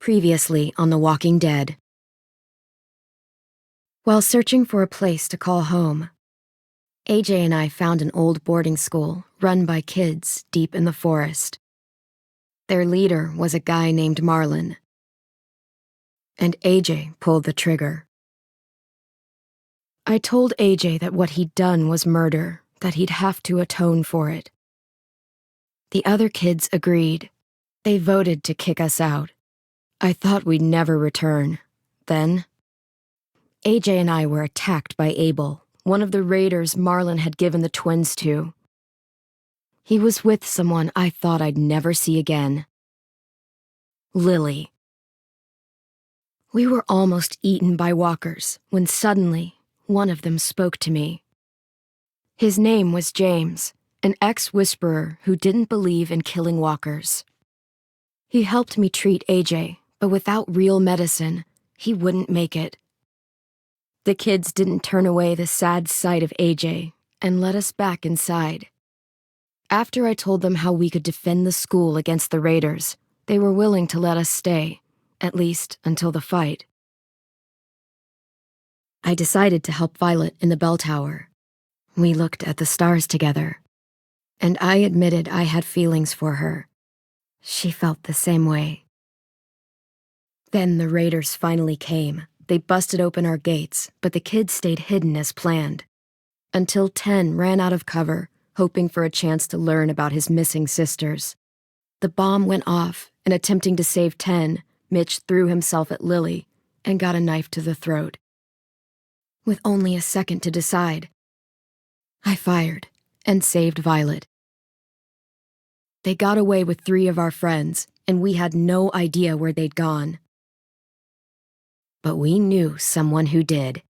Previously on The Walking Dead. While searching for a place to call home, AJ and I found an old boarding school run by kids deep in the forest. Their leader was a guy named Marlon, and AJ pulled the trigger. I told AJ that what he'd done was murder, that he'd have to atone for it. The other kids agreed. They voted to kick us out. I thought we'd never return. Then, AJ and I were attacked by Abel, one of the raiders Marlon had given the twins to. He was with someone I thought I'd never see again. Lily. We were almost eaten by walkers when suddenly one of them spoke to me. His name was James, an ex-whisperer who didn't believe in killing walkers. He helped me treat AJ, but without real medicine, he wouldn't make it. The kids didn't turn away the sad sight of AJ and let us back inside. After I told them how we could defend the school against the raiders, they were willing to let us stay, at least until the fight. I decided to help Violet in the bell tower. We looked at the stars together, and I admitted I had feelings for her. She felt the same way. Then the raiders finally came. They busted open our gates, but the kids stayed hidden as planned. Until 10 ran out of cover, hoping for a chance to learn about his missing sisters. The bomb went off, and attempting to save 10, Mitch threw himself at Lily and got a knife to the throat. With only a second to decide, I fired and saved Violet. They got away with 3 of our friends, and we had no idea where they'd gone. But we knew someone who did.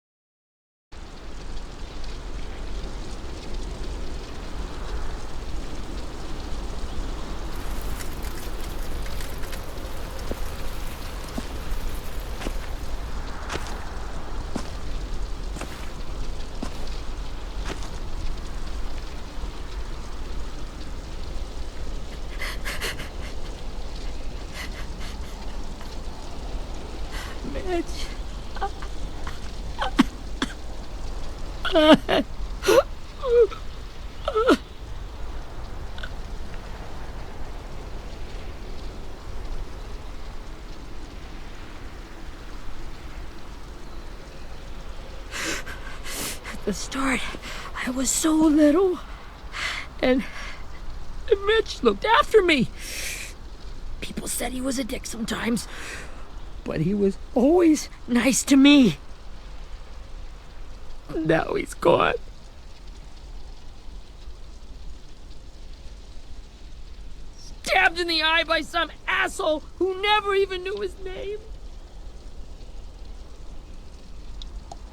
At the start, I was so little, and Mitch looked after me. People said he was a dick sometimes, but he was always nice to me. Now he's gone. Stabbed in the eye by some asshole who never even knew his name.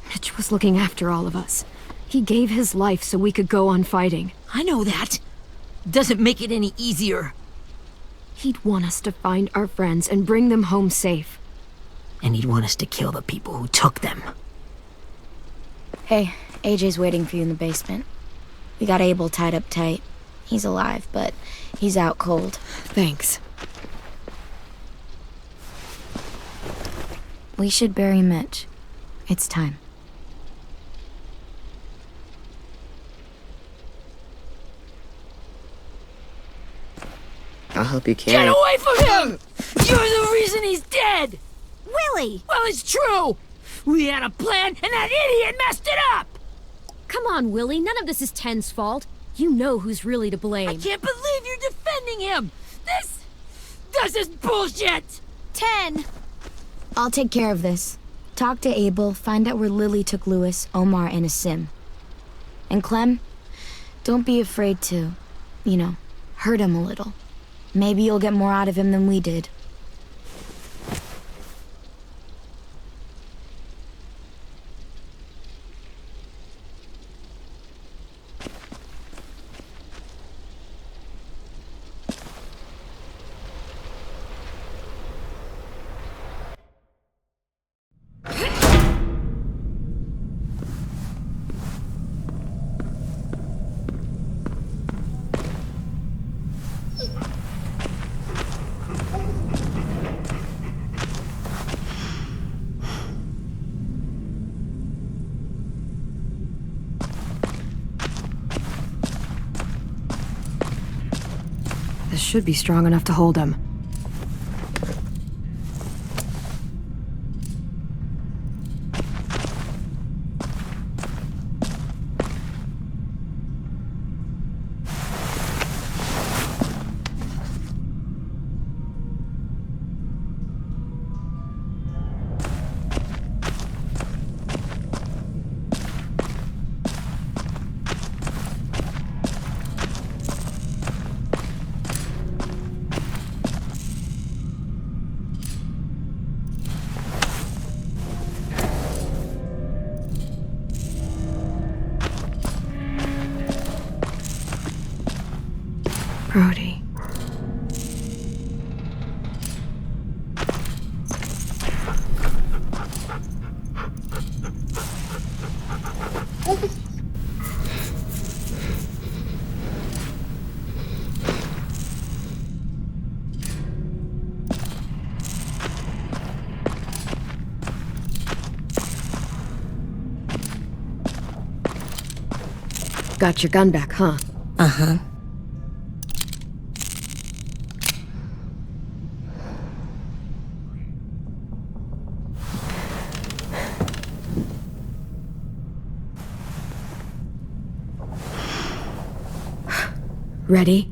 Mitch was looking after all of us. He gave his life so we could go on fighting. I know that. Doesn't make it any easier. He'd want us to find our friends and bring them home safe. And he'd want us to kill the people who took them. Hey, AJ's waiting for you in the basement. We got Abel tied up tight. He's alive, but he's out cold. Thanks. We should bury Mitch. It's time. I'll help you carry. Get away from him! You're the reason he's dead! Willie! Well, it's true! We had a plan, and that idiot messed it up! Come on, Willie. None of this is Ten's fault. You know who's really to blame. I can't believe you're defending him! This is bullshit! 10! I'll take care of this. Talk to Abel, find out where Lily took Lewis, Omar, and Asim. And Clem, don't be afraid to, hurt him a little. Maybe you'll get more out of him than we did. should be strong enough to hold him. Brody. Got your gun back, huh? Uh-huh. Ready?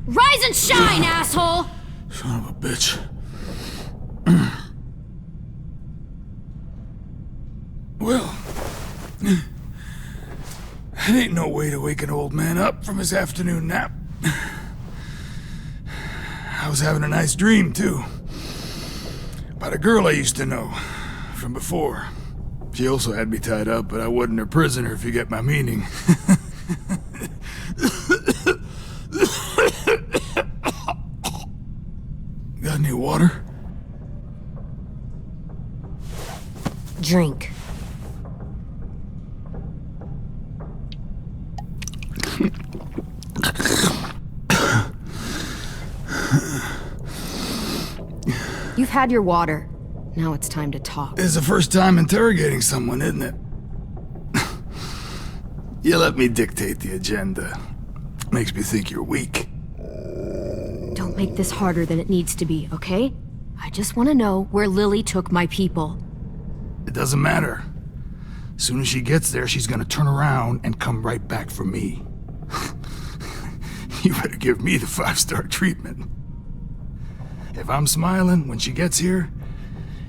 Rise and shine, asshole! Son of a bitch. Well, that ain't no way to wake an old man up from his afternoon nap. I was having a nice dream, too. About a girl I used to know from before. She also had me tied up, but I wasn't her prisoner, if you get my meaning. Got any water? Drink. You've had your water. Now it's time to talk. It's the first time interrogating someone, isn't it? You let me dictate the agenda. Makes me think you're weak. Don't make this harder than it needs to be, okay? I just want to know where Lily took my people. It doesn't matter. As soon as she gets there, she's gonna turn around and come right back for me. You better give me the 5-star treatment. If I'm smiling when she gets here,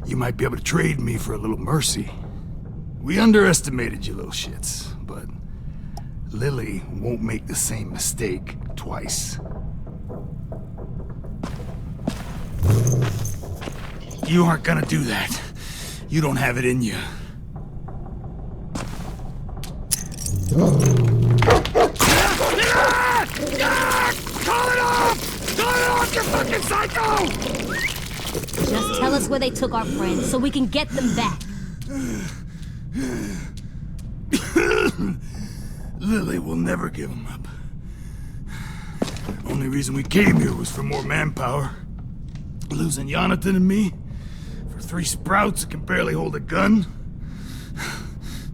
you might be able to trade me for a little mercy. We underestimated you little shits, but Lily won't make the same mistake twice. You aren't gonna do that. You don't have it in you. Call it off! Call it off, you fucking psycho! Just tell us where they took our friends so we can get them back. Lily will never give him up. Only reason we came here was for more manpower. Losing Jonathan and me for 3 sprouts that can barely hold a gun.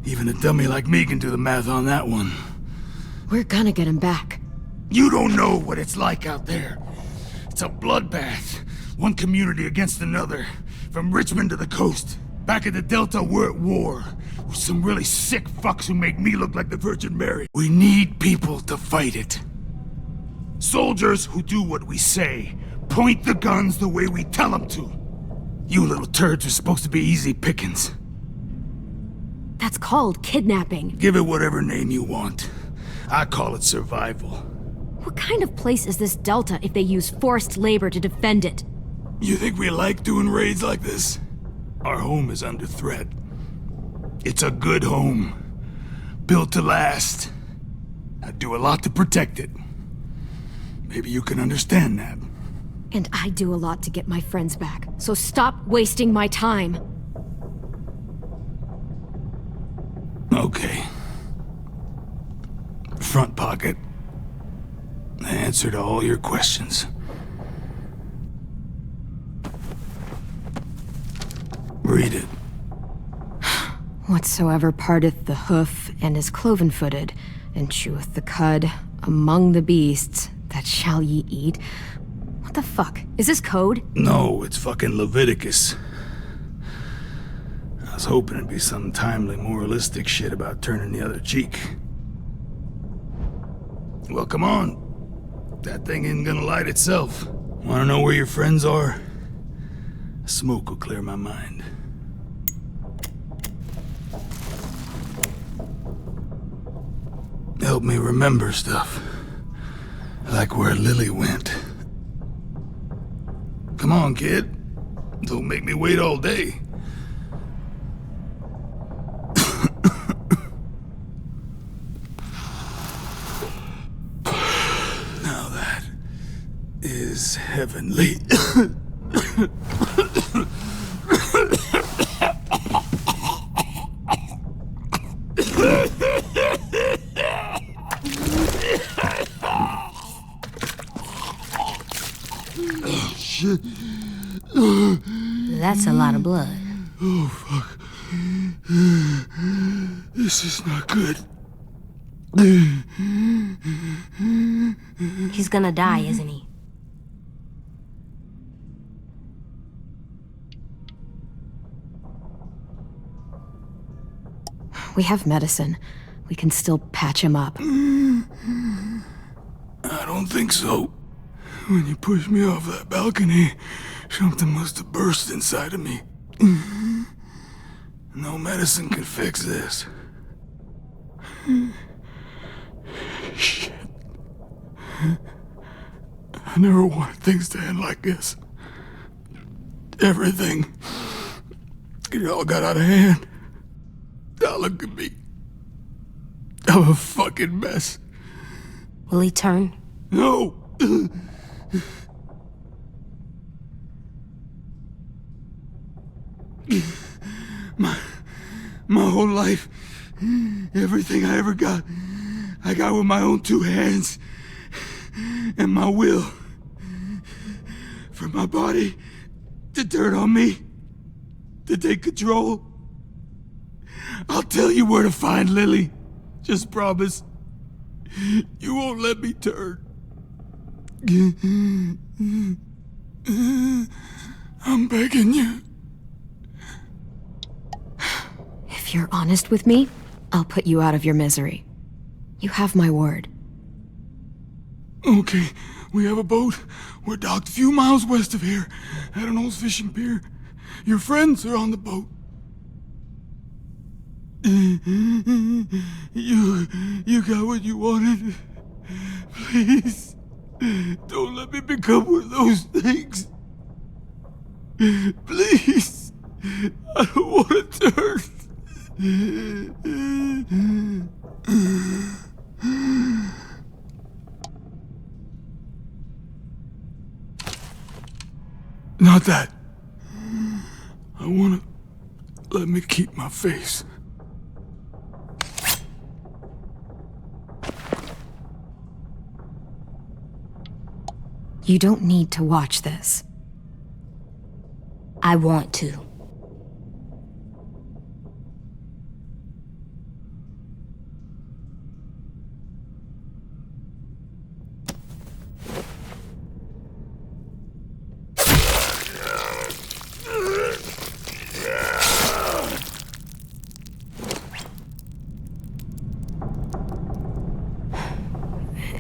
Even a dummy like me can do the math on that one. We're gonna get him back. You don't know what it's like out there. It's a bloodbath. One community against another. From Richmond to the coast. Back at the Delta, we're at war. With some really sick fucks who make me look like the Virgin Mary. We need people to fight it. Soldiers who do what we say. Point the guns the way we tell them to. You little turds are supposed to be easy pickings. That's called kidnapping. Give it whatever name you want. I call it survival. What kind of place is this Delta if they use forced labor to defend it? You think we like doing raids like this? Our home is under threat. It's a good home. Built to last. I do a lot to protect it. Maybe you can understand that. And I do a lot to get my friends back, so stop wasting my time. Okay. Front pocket. The answer to all your questions. Read it. Whatsoever parteth the hoof and is cloven-footed, and cheweth the cud among the beasts, that shall ye eat. What the fuck? Is this code? No, it's fucking Leviticus. I was hoping it'd be some timely moralistic shit about turning the other cheek. Well, come on. That thing ain't gonna light itself. Wanna know where your friends are? Smoke will clear my mind. Help me remember stuff. Like where Lily went. Come on, kid. Don't make me wait all day. Now that is heavenly. Shit. That's a lot of blood. Oh, fuck. This is not good. He's gonna die, isn't he? We have medicine. We can still patch him up. I don't think so. When you pushed me off that balcony, something must have burst inside of me. No medicine can fix this. Shit. I never wanted things to end like this. Everything. It all got out of hand. Now look at me. I'm a fucking mess. Will he turn? No! My whole life, everything I ever got, I got with my own two hands and my will. For my body to turn on me, to take control. I'll tell you where to find Lily. Just promise. You won't let me turn. I'm begging you. If you're honest with me, I'll put you out of your misery. You have my word. Okay, we have a boat. We're docked a few miles west of here, at an old fishing pier. Your friends are on the boat. You got what you wanted. Please, don't let me become one of those things. Please, I don't want to turn. Not that. I want to let me keep my face. You don't need to watch this. I want to.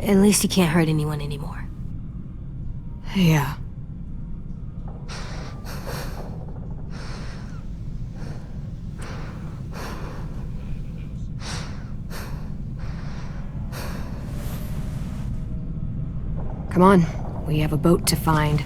At least he can't hurt anyone anymore. Yeah. Come on, we have a boat to find.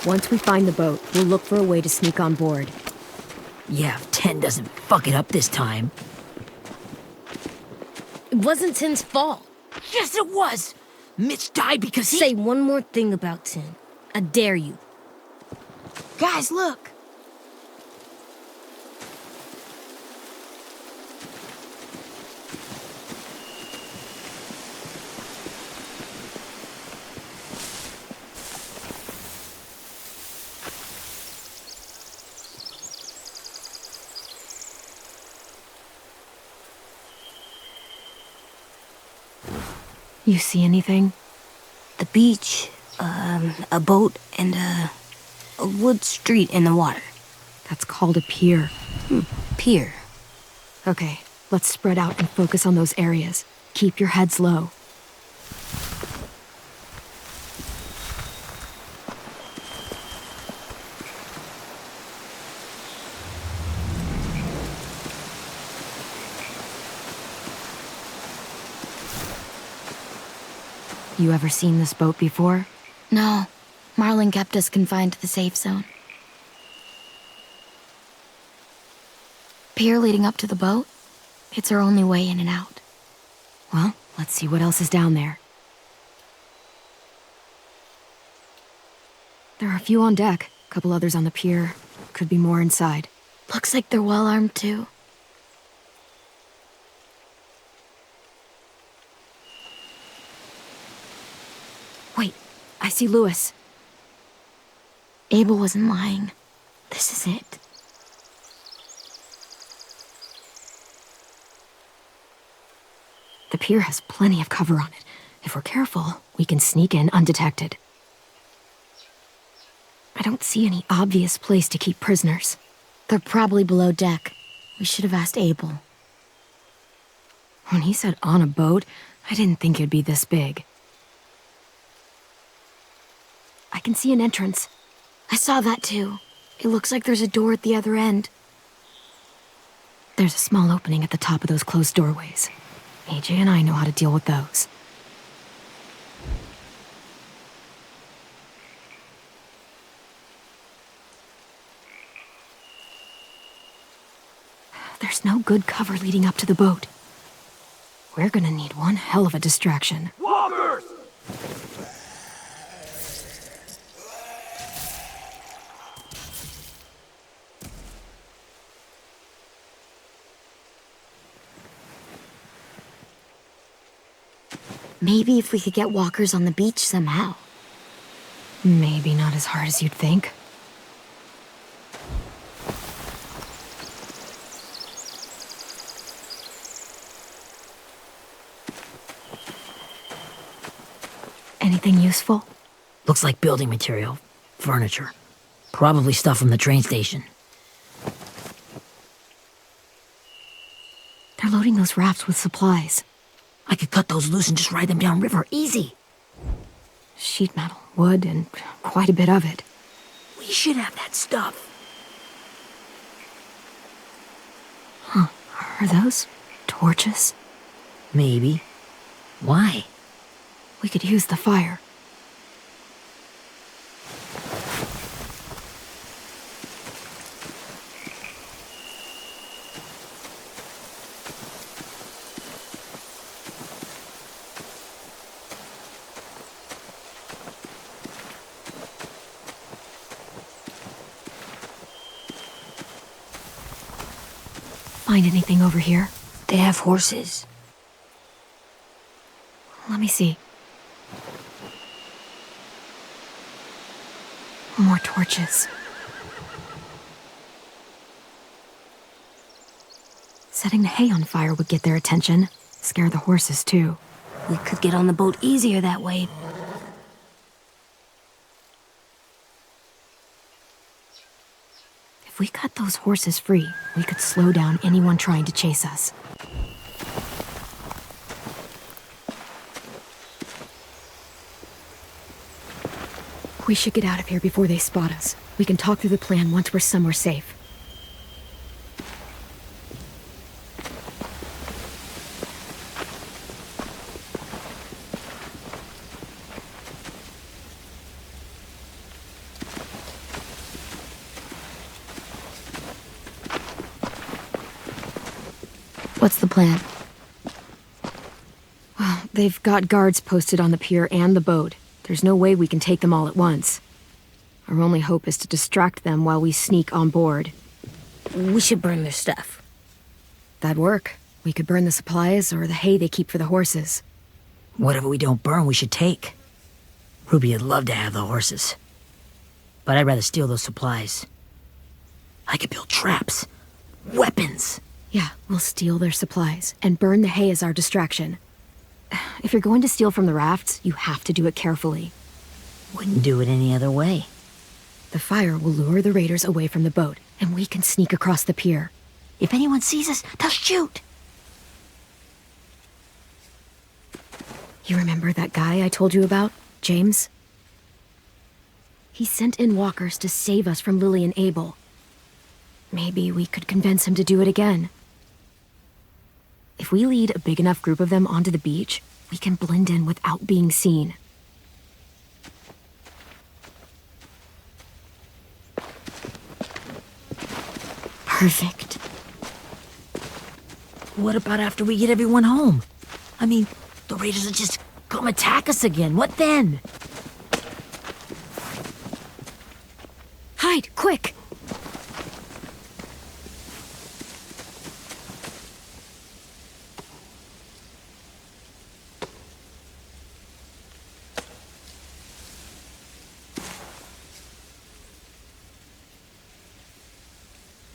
Once we find the boat, we'll look for a way to sneak on board. Yeah, if 10 doesn't fuck it up this time. It wasn't Tin's fault. Yes, it was! Mitch died because he— Say one more thing about Tin. I dare you. Guys, look! You see anything? The beach, a boat, and a wood street in the water. That's called a pier. Pier. Okay, let's spread out and focus on those areas. Keep your heads low. You ever seen this boat before? No, Marlin kept us confined to the safe zone. Pier leading up to the boat? It's our only way in and out. Well, let's see what else is down there. There are a few on deck, a couple others on the pier. Could be more inside. Looks like they're well armed too. Wait, I see Lewis. Abel wasn't lying. This is it. The pier has plenty of cover on it. If we're careful, we can sneak in undetected. I don't see any obvious place to keep prisoners. They're probably below deck. We should have asked Abel. When he said on a boat, I didn't think it'd be this big. I can see an entrance. I saw that too. It looks like there's a door at the other end. There's a small opening at the top of those closed doorways. AJ and I know how to deal with those. There's no good cover leading up to the boat. We're gonna need one hell of a distraction. Walkers! Maybe if we could get walkers on the beach somehow. Maybe not as hard as you'd think. Anything useful? Looks like building material. Furniture. Probably stuff from the train station. They're loading those rafts with supplies. I could cut those loose and just ride them downriver. Easy. Sheet metal, wood, and quite a bit of it. We should have that stuff. Huh. Are those torches? Maybe. Why? We could use the fire. Find anything over here? They have horses. Let me see. More torches. Setting the hay on fire would get their attention. Scare the horses, too. We could get on the boat easier that way. If we cut those horses free, we could slow down anyone trying to chase us. We should get out of here before they spot us. We can talk through the plan once we're somewhere safe. What's the plan? Well, they've got guards posted on the pier and the boat. There's no way we can take them all at once. Our only hope is to distract them while we sneak on board. We should burn their stuff. That'd work. We could burn the supplies or the hay they keep for the horses. Whatever we don't burn, we should take. Ruby would love to have the horses. But I'd rather steal those supplies. I could build traps. Weapons. Yeah, we'll steal their supplies and burn the hay as our distraction. If you're going to steal from the rafts, you have to do it carefully. Wouldn't do it any other way. The fire will lure the raiders away from the boat, and we can sneak across the pier. If anyone sees us, they'll shoot. You remember that guy I told you about, James? He sent in walkers to save us from Lily and Abel. Maybe we could convince him to do it again. If we lead a big enough group of them onto the beach, we can blend in without being seen. Perfect. What about after we get everyone home? I mean, the raiders will just come attack us again. What then? Hide, quick!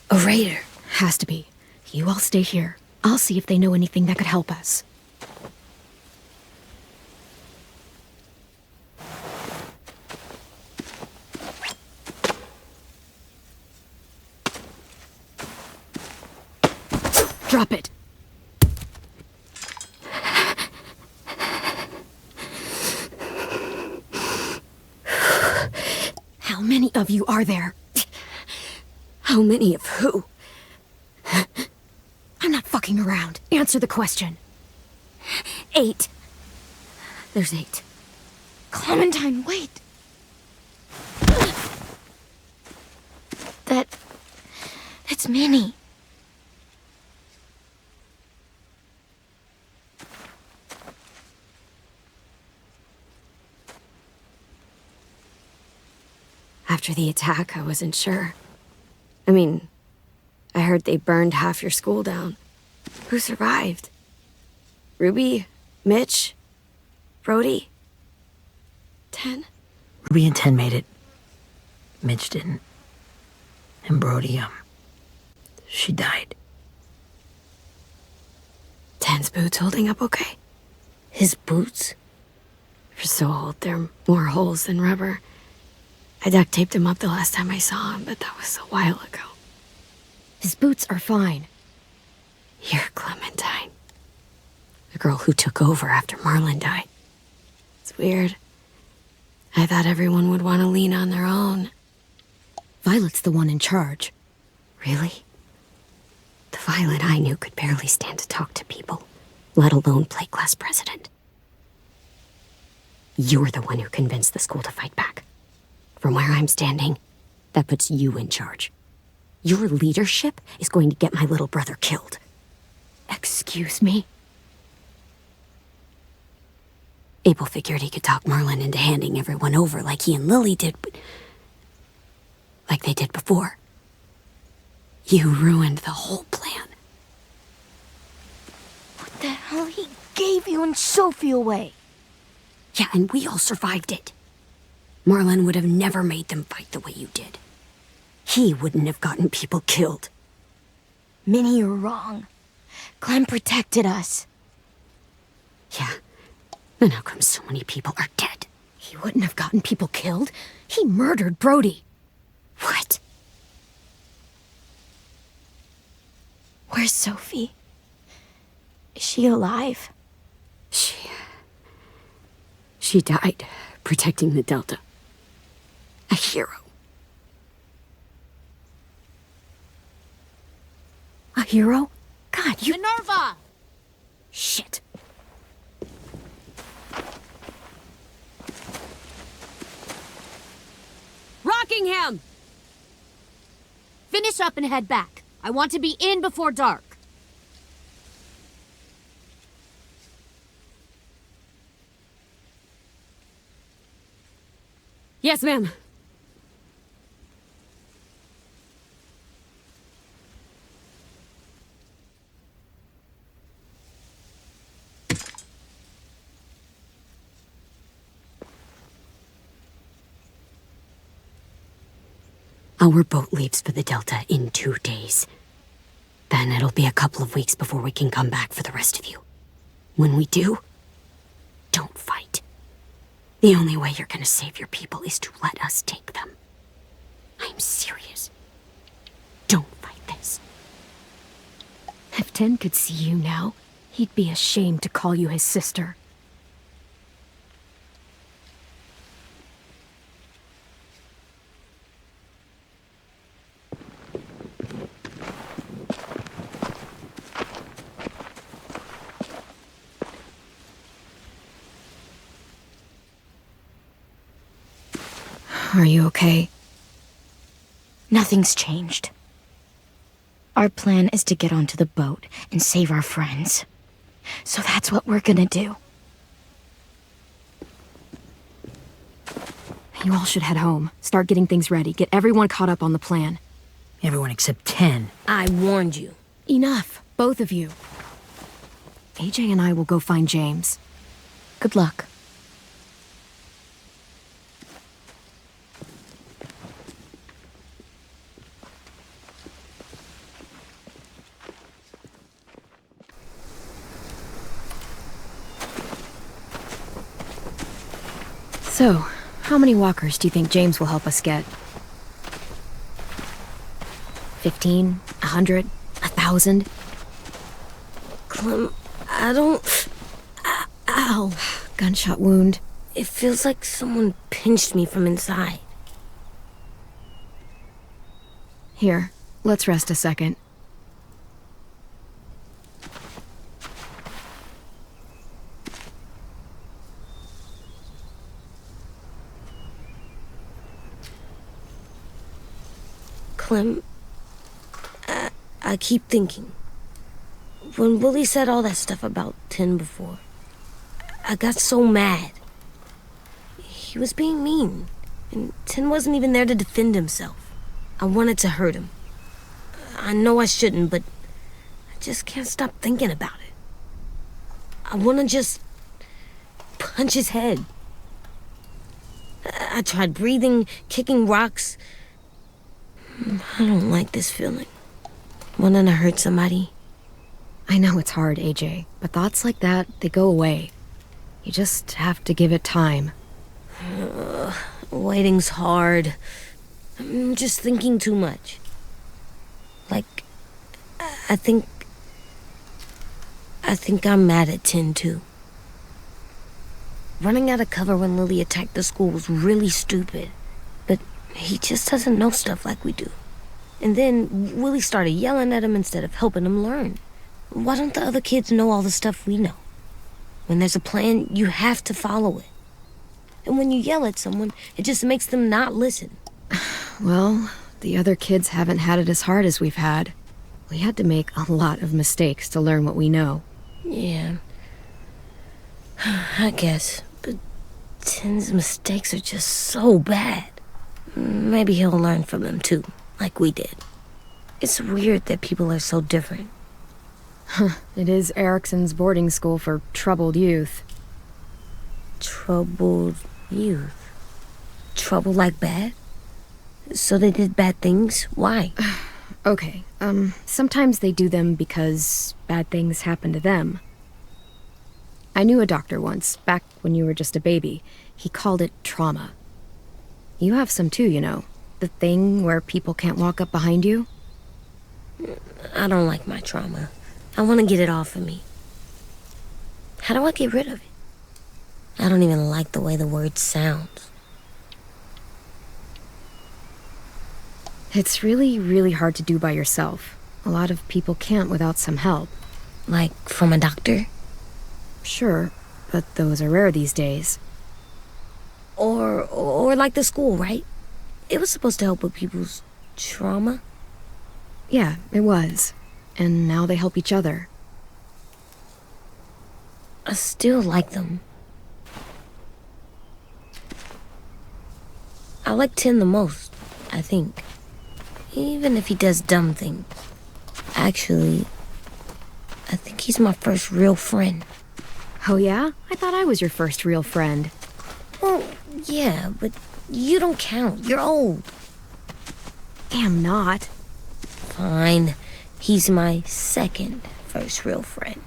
A raider. Has to be. You all stay here. I'll see if they know anything that could help us. Drop it. How many of you are there? How many of who? I'm not fucking around. Answer the question. 8. There's 8. Clementine, wait. That's Minnie. After the attack, I wasn't sure. I mean, I heard they burned half your school down. Who survived? Ruby? Mitch? Brody? 10? Ruby and 10 made it. Mitch didn't. And Brody, she died. 10's boots holding up okay? His boots? They're so old, there are more holes than rubber. I duct taped him up the last time I saw him, but that was a while ago. His boots are fine. You're Clementine. The girl who took over after Marlon died. It's weird. I thought everyone would want to lean on their own. Violet's the one in charge. Really? The Violet I knew could barely stand to talk to people, let alone play class president. You're the one who convinced the school to fight back. From where I'm standing, that puts you in charge. Your leadership is going to get my little brother killed. Excuse me? Abel figured he could talk Marlon into handing everyone over like he and Lily did, but like they did before. You ruined the whole plan. What the hell? He gave you and Sophie away. Yeah, and we all survived it. Marlon would have never made them fight the way you did. He wouldn't have gotten people killed. Minnie, you're wrong. Clem protected us. Yeah, then how come so many people are dead? He wouldn't have gotten people killed. He murdered Brody. What? Where's Sophie? Is she alive? She died protecting the Delta. A hero. A hero? God, you... Minerva! Shit. Rockingham! Finish up and head back. I want to be in before dark. Yes, ma'am. Our boat leaves for the Delta in 2 days. Then it'll be a couple of weeks before we can come back for the rest of you. When we do, don't fight. The only way you're gonna save your people is to let us take them. I'm serious. Don't fight this. If Tin could see you now, he'd be ashamed to call you his sister. Are you okay? Nothing's changed. Our plan is to get onto the boat and save our friends. So that's what we're gonna do. You all should head home. Start getting things ready. Get everyone caught up on the plan. Everyone except 10. I warned you. Enough, both of you. AJ and I will go find James. Good luck. So, how many walkers do you think James will help us get? 15? 100? 1,000? Clem, I don't... Ow. Gunshot wound. It feels like someone pinched me from inside. Here, let's rest a second. Clem, I keep thinking. When Willie said all that stuff about Tin before, I got so mad. He was being mean, and Tin wasn't even there to defend himself. I wanted to hurt him. I know I shouldn't, but I just can't stop thinking about it. I want to just punch his head. I tried breathing, kicking rocks. I don't like this feeling. Wanting to hurt somebody. I know it's hard, AJ, but thoughts like that, they go away. You just have to give it time. Waiting's hard. I'm just thinking too much. Like, I think I'm mad at Tin, too. Running out of cover when Lily attacked the school was really stupid. But he just doesn't know stuff like we do. And then Willie started yelling at him instead of helping him learn. Why don't the other kids know all the stuff we know? When there's a plan, you have to follow it. And when you yell at someone, it just makes them not listen. Well, the other kids haven't had it as hard as we've had. We had to make a lot of mistakes to learn what we know. Yeah. I guess. But Tin's mistakes are just so bad. Maybe he'll learn from them too, like we did. It's weird that people are so different. It is Erickson's boarding school for troubled youth. Troubled youth? Trouble like bad? So they did bad things? Why? Okay, sometimes they do them because bad things happen to them. I knew a doctor once, back when you were just a baby. He called it trauma. You have some too, you know. The thing where people can't walk up behind you. I don't like my trauma. I want to get it off of me. How do I get rid of it? I don't even like the way the word sounds. It's really, really hard to do by yourself. A lot of people can't without some help. Like from a doctor? Sure, but those are rare these days. Or like the school, right? It was supposed to help with people's trauma. Yeah, it was. And now they help each other. I still like them. I like Tin the most, I think. Even if he does dumb things. Actually, I think he's my first real friend. Oh yeah? I thought I was your first real friend. Well, yeah, but you don't count. You're old. Am not. Fine. He's my second first real friend.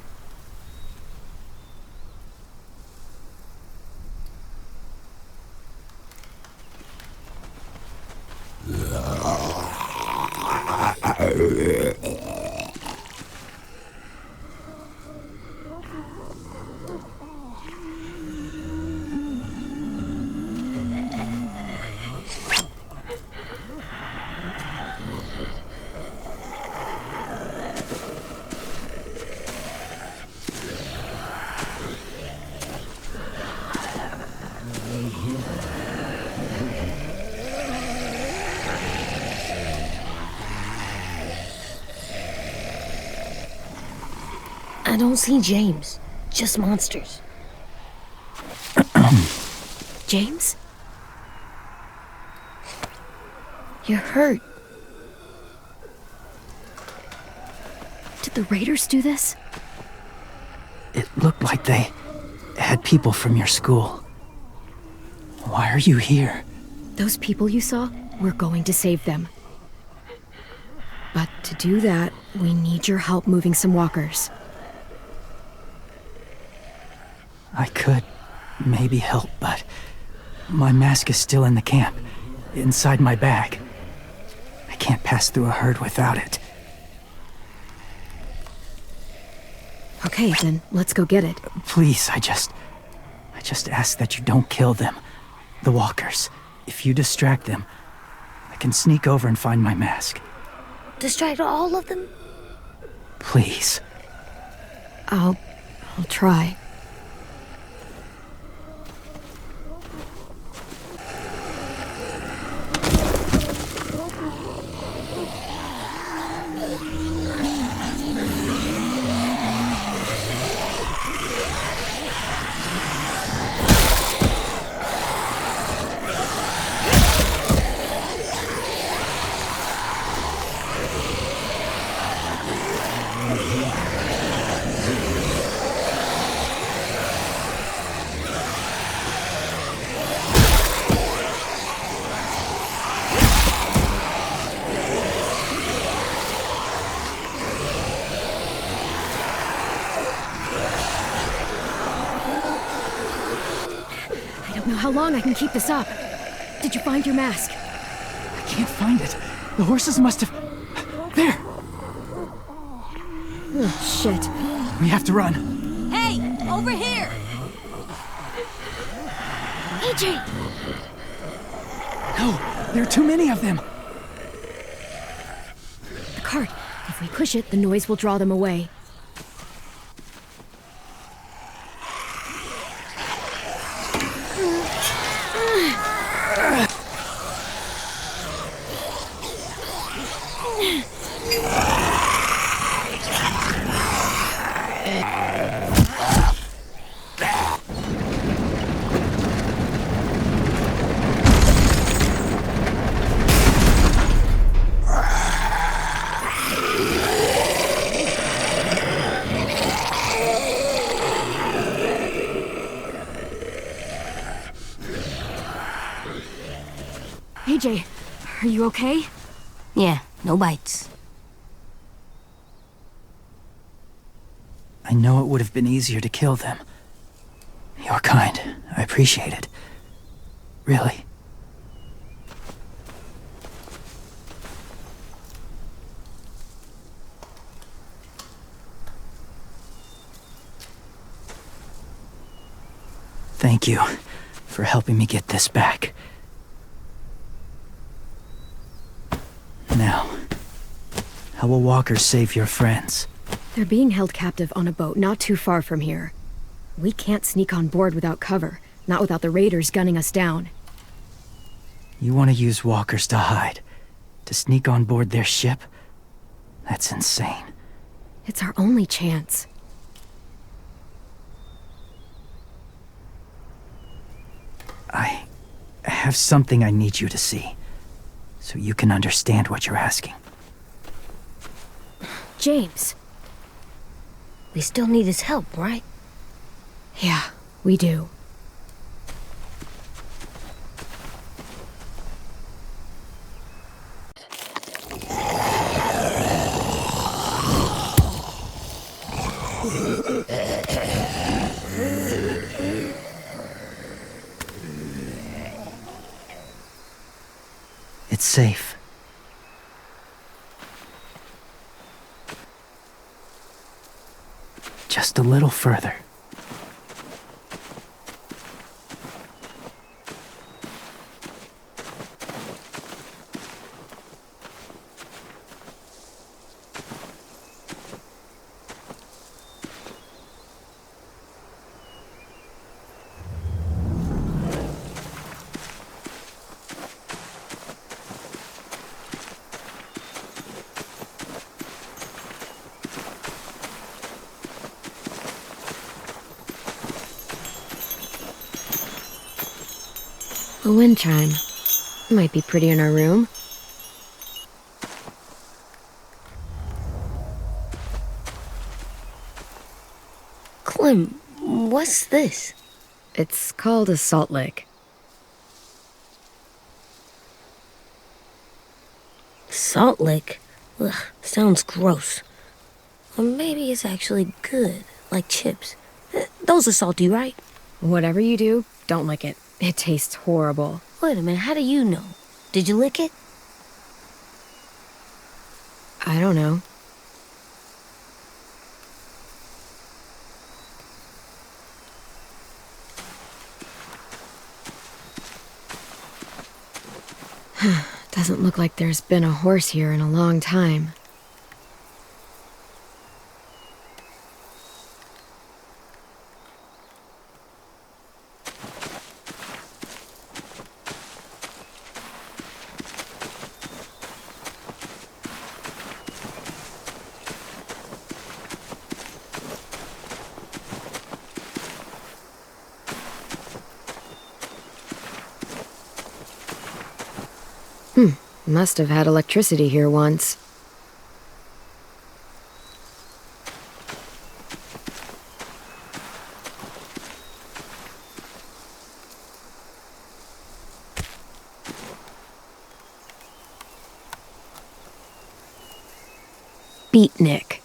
I don't see James, just monsters. James? You're hurt. Did the raiders do this? It looked like they had people from your school. Why are you here? Those people you saw? We're going to save them. But to do that, we need your help moving some walkers. I could maybe help, but my mask is still in the camp, inside my bag. I can't pass through a herd without it. Okay, then let's go get it. Please, I just ask that you don't kill them. The walkers. If you distract them, I can sneak over and find my mask. Distract all of them? Please. I'll try. How long I can keep this up? Did you find your mask? I can't find it. The horses must have... There! Oh, shit. We have to run. Hey, over here! AJ! No, there are too many of them. The cart. If we push it, the noise will draw them away. AJ, are you okay? Yeah, no bites. I know it would have been easier to kill them. You're kind. I appreciate it. Really. Thank you for helping me get this back. Now, how will walkers save your friends? They're being held captive on a boat not too far from here. We can't sneak on board without cover, not without the raiders gunning us down. You want to use walkers to hide? To sneak on board their ship? That's insane. It's our only chance. I have something I need you to see, so you can understand what you're asking. James. We still need his help, right? Yeah, we do. It's safe. Just a little further. A wind chime. Might be pretty in our room. Clem, what's this? It's called a salt lick. Salt lick? Ugh, sounds gross. Or maybe it's actually good, like chips. Those are salty, right? Whatever you do, don't lick it. It tastes horrible. Wait a minute, how do you know? Did you lick it? I don't know. Doesn't look like there's been a horse here in a long time. Must have had electricity here once. Beatnik.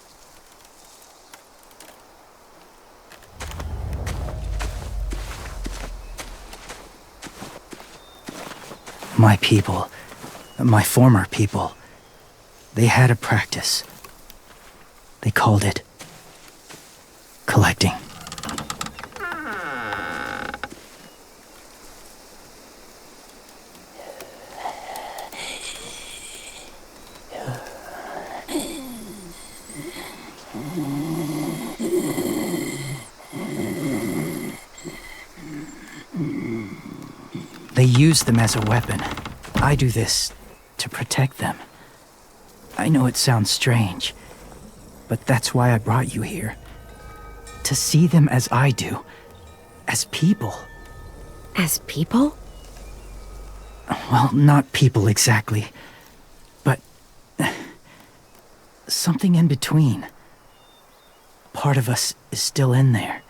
My people, my former people, they had a practice. They called it collecting. They use them as a weapon. I do this to protect them. I know it sounds strange, but that's why I brought you here. To see them as I do, as people. As people? Well, not people exactly, but something in between. Part of us is still in there.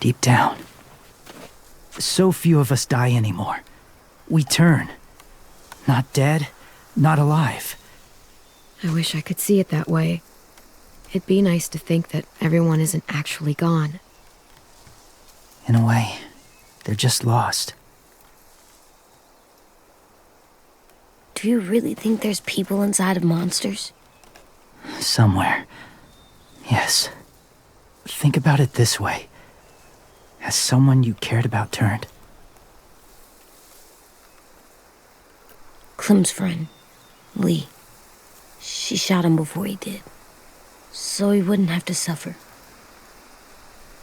Deep down. So few of us die anymore. We turn. Not dead, not alive. I wish I could see it that way. It'd be nice to think that everyone isn't actually gone. In a way, they're just lost. Do you really think there's people inside of monsters? Somewhere. Yes. Think about it this way. Has someone you cared about turned? Clem's friend, Lee. She shot him before he did. So he wouldn't have to suffer.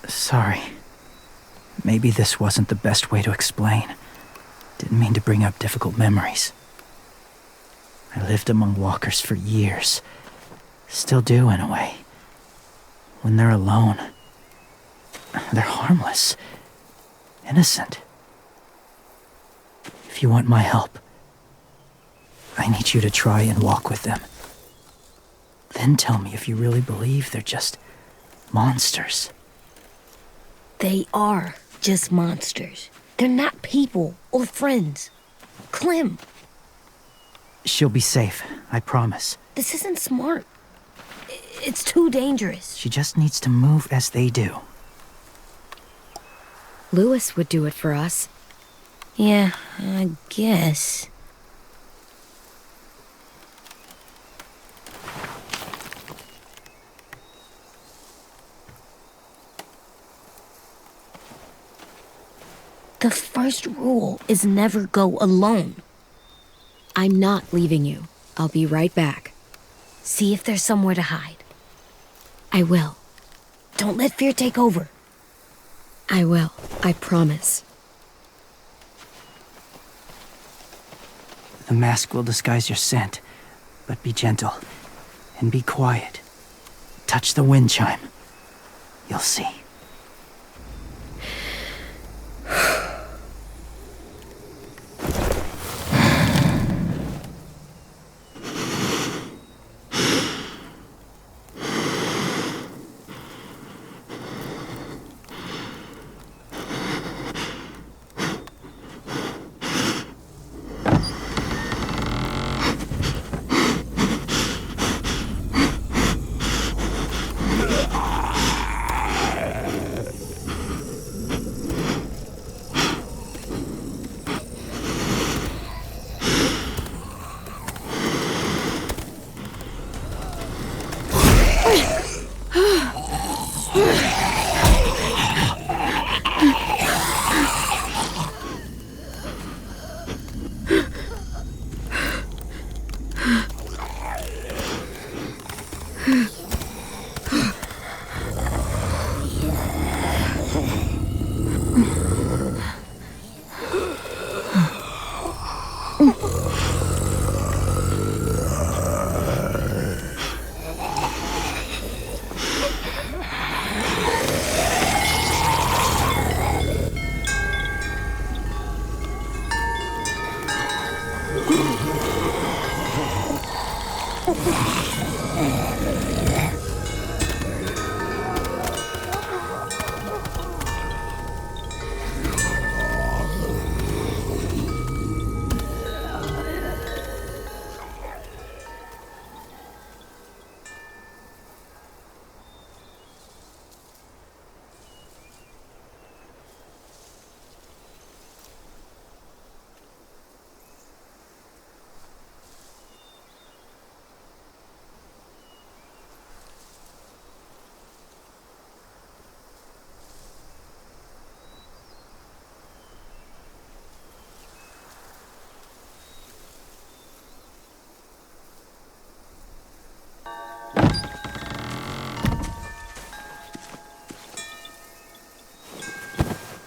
Sorry. Maybe this wasn't the best way to explain. Didn't mean to bring up difficult memories. I lived among walkers for years. Still do, in a way. When they're alone, they're harmless. innocent. If you want my help, I need you to try and walk with them. Then tell me if you really believe they're just monsters. They are just monsters. They're not people or friends. Clem, She'll be safe, I promise. this isn't smart. It's too dangerous. She just needs to move as they do. Lewis would do it for us. Yeah, I guess. The first rule is never go alone. I'm not leaving you. I'll be right back. See if there's somewhere to hide. I will. Don't let fear take over. I will. I promise. The mask will disguise your scent, but be gentle and be quiet. Touch the wind chime. You'll see.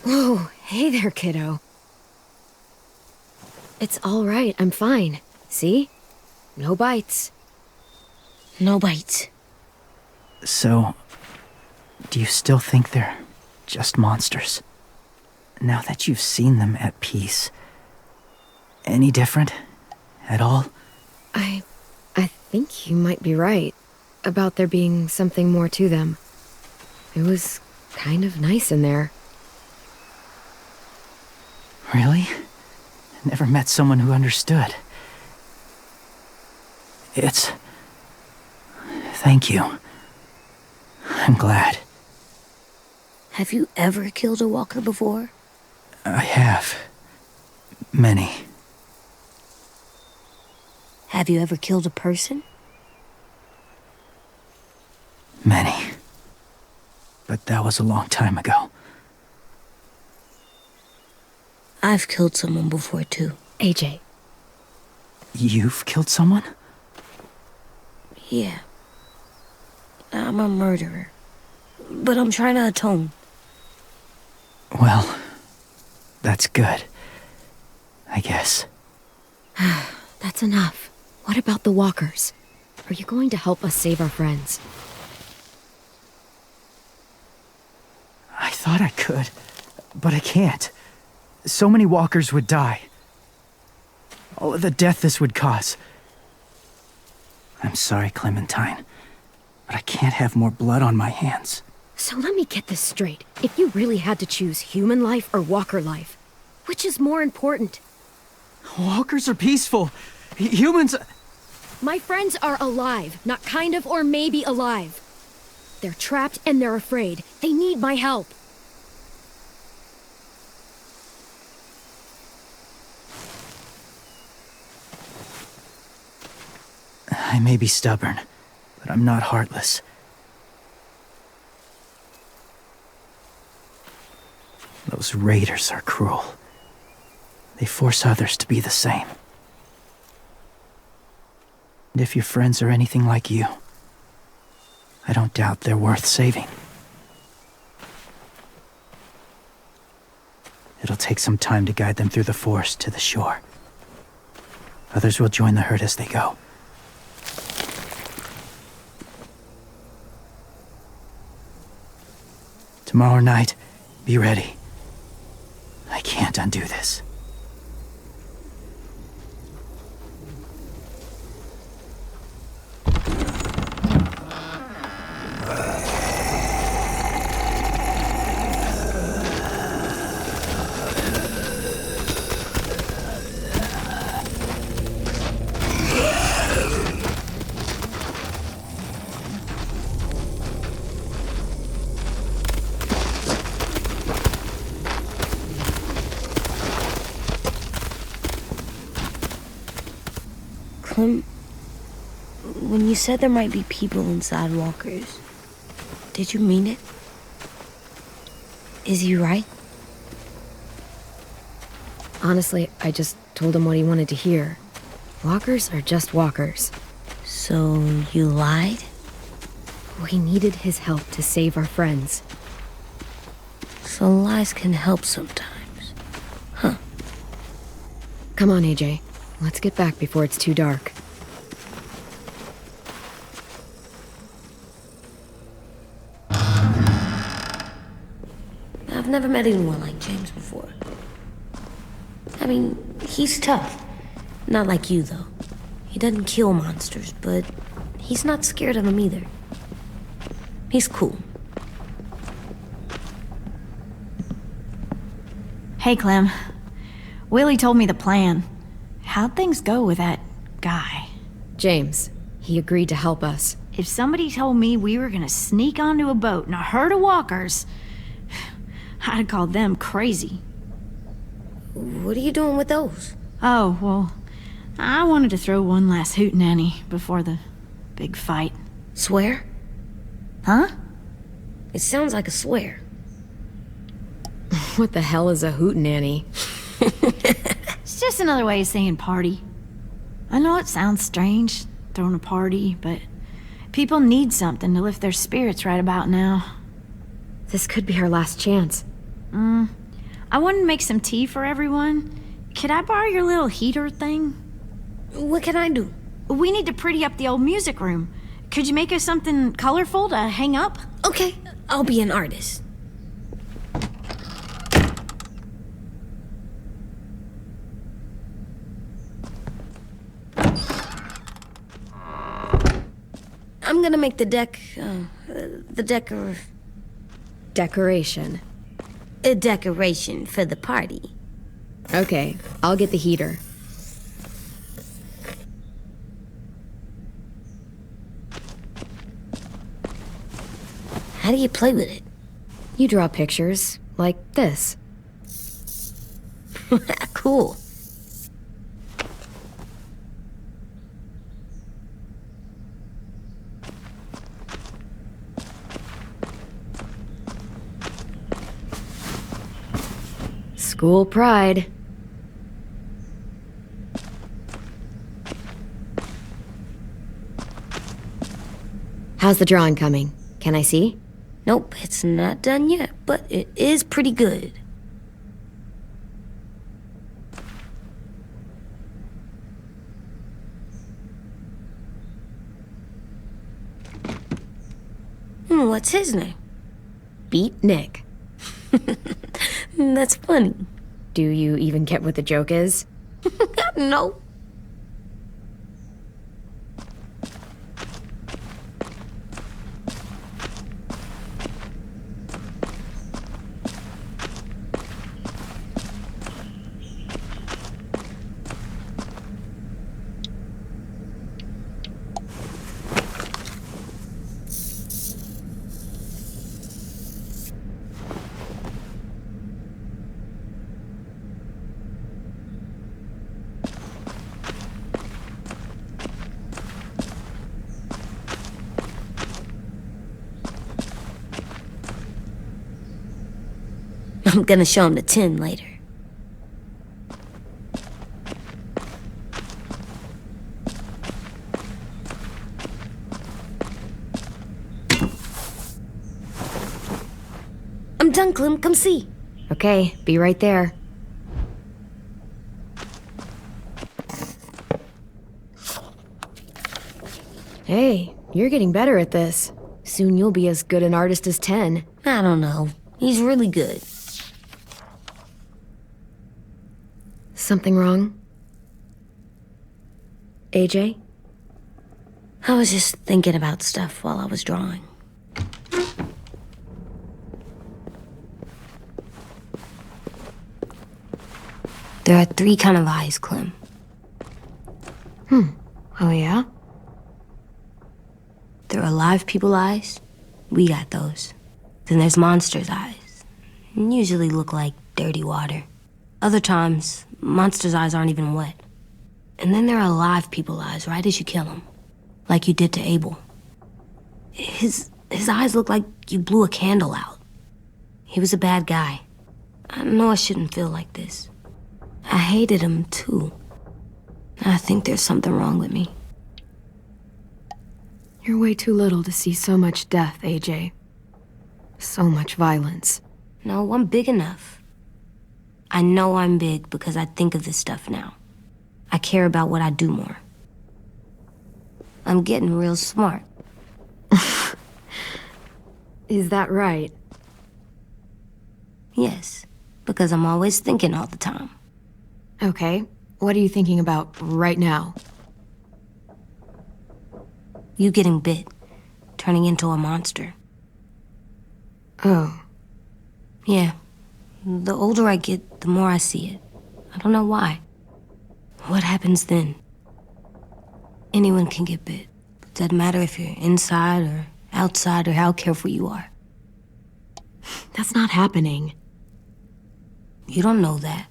Whoa, hey there, kiddo. It's all right, I'm fine. See? No bites. No bites. So, do you still think they're just monsters? Now that you've seen them at peace, any different at all? I think you might be right about there being something more to them. It was kind of nice in there. Really? Never met someone who understood. Thank you. I'm glad. Have you ever killed a walker before? I have. Many. Have you ever killed a person? Many. But that was a long time ago. I've killed someone before, too. AJ. You've killed someone? Yeah. I'm a murderer. But I'm trying to atone. Well, that's good. I guess. That's enough. What about the walkers? Are you going to help us save our friends? I thought I could. But I can't. So many walkers would die. All of the death this would cause. I'm sorry, Clementine, but I can't have more blood on my hands. So let me get this straight. If you really had to choose human life or walker life, which is more important? Walkers are peaceful. Humans... My friends are alive, not kind of or maybe alive. They're trapped and they're afraid. They need my help. I may be stubborn, but I'm not heartless. Those raiders are cruel. They force others to be the same. And if your friends are anything like you, I don't doubt they're worth saving. It'll take some time to guide them through the forest to the shore. Others will join the herd as they go. Tomorrow night, be ready. I can't undo this. Clem, when you said there might be people inside walkers, did you mean it? Is he right? Honestly, I just told him what he wanted to hear. Walkers are just walkers. So you lied? We needed his help to save our friends. So lies can help sometimes. Huh. Come on, AJ. Let's get back before it's too dark. I've never met anyone like James before. I mean, he's tough. Not like you, though. He doesn't kill monsters, but he's not scared of them either. He's cool. Hey, Clem. Willie told me the plan. How'd things go with that guy? James, he agreed to help us. If somebody told me we were gonna sneak onto a boat in a herd of walkers, I'd call them crazy. What are you doing with those? Oh, well, I wanted to throw one last hootenanny before the big fight. Swear? Huh? It sounds like a swear. What the hell is a hootenanny? It's just another way of saying party. I know it sounds strange, throwing a party, but people need something to lift their spirits right about now. This could be our last chance. I wanted to make some tea for everyone. Could I borrow your little heater thing? What can I do? We need to pretty up the old music room. Could you make us something colorful to hang up? Okay, I'll be an artist. I'm gonna make the Decoration. a decoration for the party. Okay, I'll get the heater. How do you play with it? You draw pictures, like this. Cool. School pride. How's the drawing coming? Can I see? Nope, it's not done yet, but it is pretty good. What's his name? Beat Nick. That's funny. Do you even get what the joke is? No. I'm gonna show him the tin later. I'm done, Clem. Come see. Okay, be right there. Hey, you're getting better at this. Soon you'll be as good an artist as 10. I don't know. He's really good. Something wrong? AJ? I was just thinking about stuff while I was drawing. There are 3 kind of eyes, Clem. Oh yeah? There are alive people eyes. We got those. Then there's monsters' eyes. Usually look like dirty water. Other times, monsters' eyes aren't even wet. And then there are alive people eyes right as you kill them. Like you did to Abel. His eyes look like you blew a candle out. He was a bad guy. I know I shouldn't feel like this. I hated him too. I think there's something wrong with me. You're way too little to see so much death, AJ. So much violence. No, I'm big enough. I know I'm big because I think of this stuff now. I care about what I do more. I'm getting real smart. Is that right? Yes, because I'm always thinking all the time. Okay, what are you thinking about right now? You getting bit, turning into a monster. Oh. Yeah, the older I get, the more I see it. I don't know why. What happens then? Anyone can get bit. It doesn't matter if you're inside or outside or how careful you are. That's not happening. You don't know that.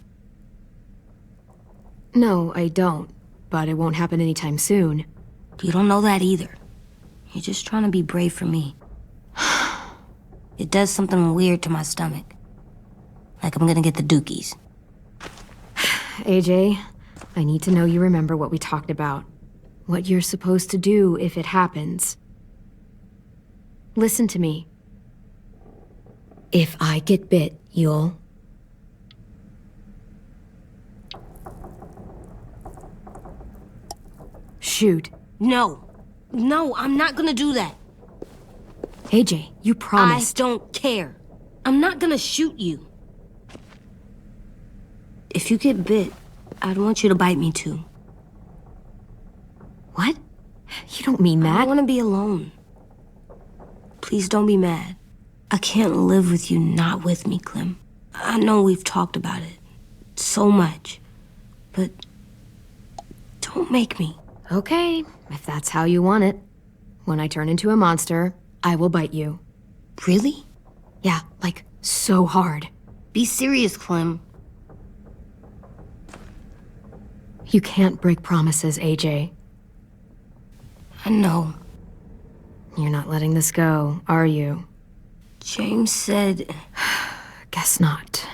No, I don't. But it won't happen anytime soon. You don't know that either. You're just trying to be brave for me. It does something weird to my stomach. Like I'm gonna get the dookies. AJ, I need to know you remember what we talked about. What you're supposed to do if it happens. Listen to me. If I get bit, you'll... shoot. No. No, I'm not gonna do that. AJ, you promised. I don't care. I'm not gonna shoot you. If you get bit, I'd want you to bite me too. What? You don't mean I that. want to be alone. Please don't be mad. I can't live with you not with me, Clem. I know we've talked about it so much, but don't make me. Okay, if that's how you want it. When I turn into a monster, I will bite you. Really? Yeah, like so hard. Be serious, Clem. You can't break promises, AJ. I know. You're not letting this go, are you? James said Guess not.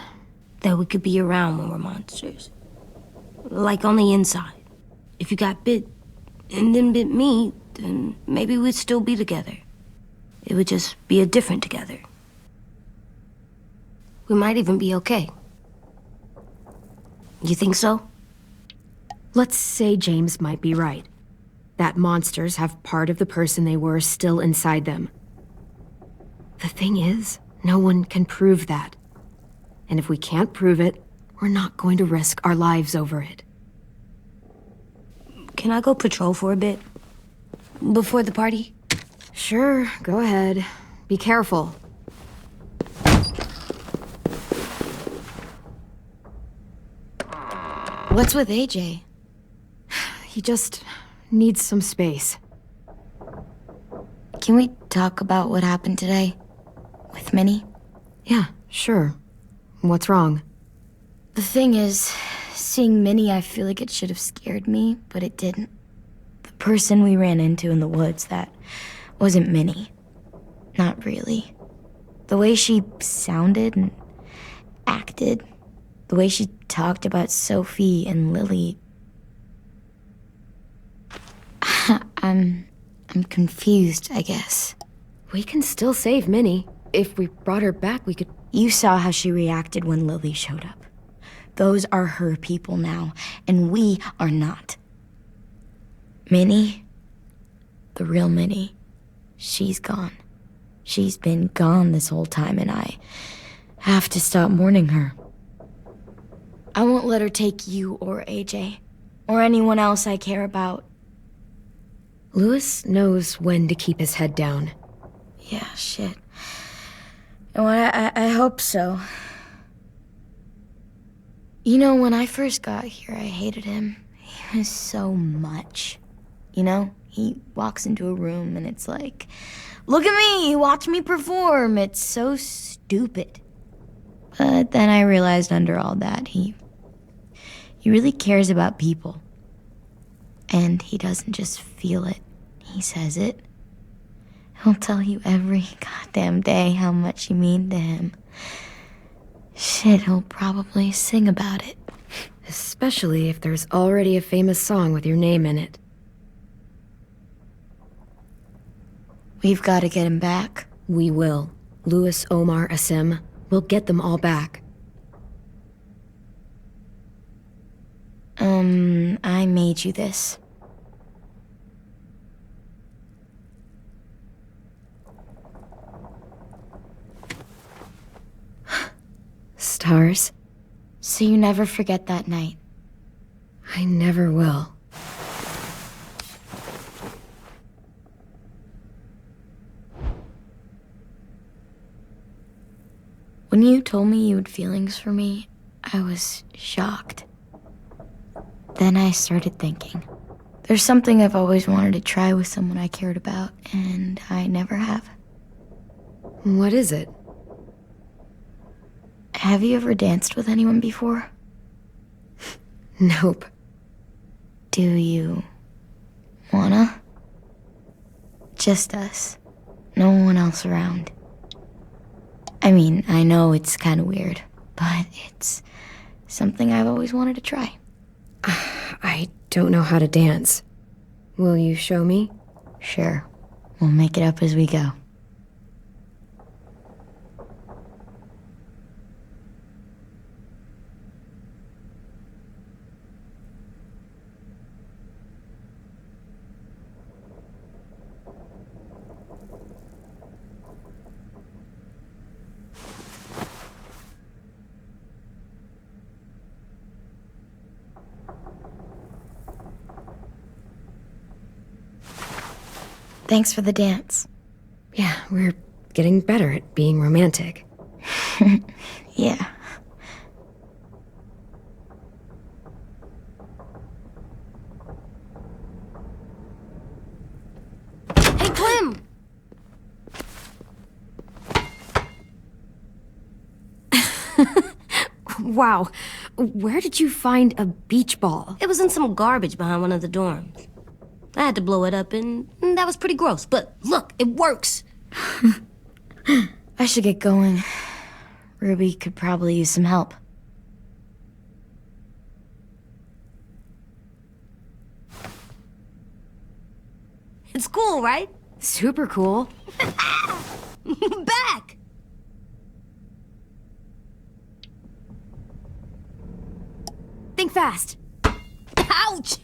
that we could be around when we're monsters. Like on the inside. If you got bit and then bit me, then maybe we'd still be together. It would just be a different together. We might even be okay. You think so? Let's say James might be right. That monsters have part of the person they were still inside them. The thing is, no one can prove that. And if we can't prove it, we're not going to risk our lives over it. Can I go patrol for a bit? Before the party? Sure, go ahead. Be careful. What's with AJ? He just needs some space. Can we talk about what happened today? With Minnie? Yeah, sure. What's wrong? The thing is, seeing Minnie, I feel like it should have scared me, but it didn't. The person we ran into in the woods, that wasn't Minnie. Not really. The way she sounded and acted, the way she talked about Sophie and Lily. I'm confused, I guess. We can still save Minnie. If we brought her back, we could... You saw how she reacted when Lily showed up. Those are her people now, and we are not. Minnie, the real Minnie, she's gone. She's been gone this whole time, and I have to stop mourning her. I won't let her take you or AJ, or anyone else I care about. Louis knows when to keep his head down. Yeah, shit. And I hope so. You know, when I first got here, I hated him. He was so much. You know, he walks into a room and it's like, look at me, watch me perform. It's so stupid. But then I realized under all that, he really cares about people. And he doesn't just feel it, he says it. He'll tell you every goddamn day how much you mean to him. Shit, he'll probably sing about it. Especially if there's already a famous song with your name in it. We've got to get him back. We will. Louis, Omar, Asim. We'll get them all back. I made you this. Stars? So you never forget that night. I never will. When you told me you had feelings for me, I was shocked. Then I started thinking. There's something I've always wanted to try with someone I cared about, and I never have. What is it? Have you ever danced with anyone before? Nope. Do you wanna? Just us. No one else around. I mean, I know it's kind of weird, but it's something I've always wanted to try. I don't know how to dance. Will you show me? Sure. We'll make it up as we go. Thanks for the dance. Yeah, we're getting better at being romantic. Yeah. Hey, Clem! Wow, where did you find a beach ball? It was in some garbage behind one of the dorms. I had to blow it up, and that was pretty gross. But look, it works. I should get going. Ruby could probably use some help. It's cool, right? Super cool. Back! Think fast. Ouch!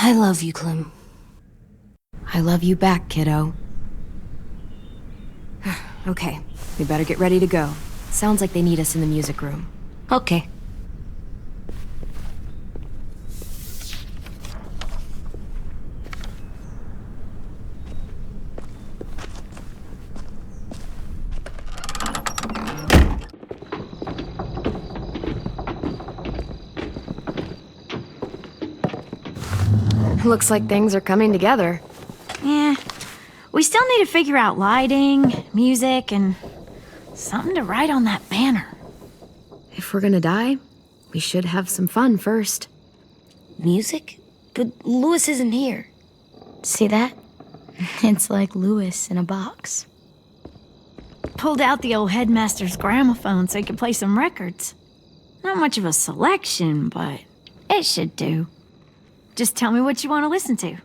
I love you, Clem. I love you back, kiddo. Okay, we better get ready to go. Sounds like they need us in the music room. Okay. Looks like things are coming together. Yeah, we still need to figure out lighting, music, and something to write on that banner. If we're gonna die, we should have some fun first. Music? But Louis isn't here. See that? It's like Louis in a box. Pulled out the old headmaster's gramophone so he could play some records. Not much of a selection, but it should do. Just tell me what you want to listen to.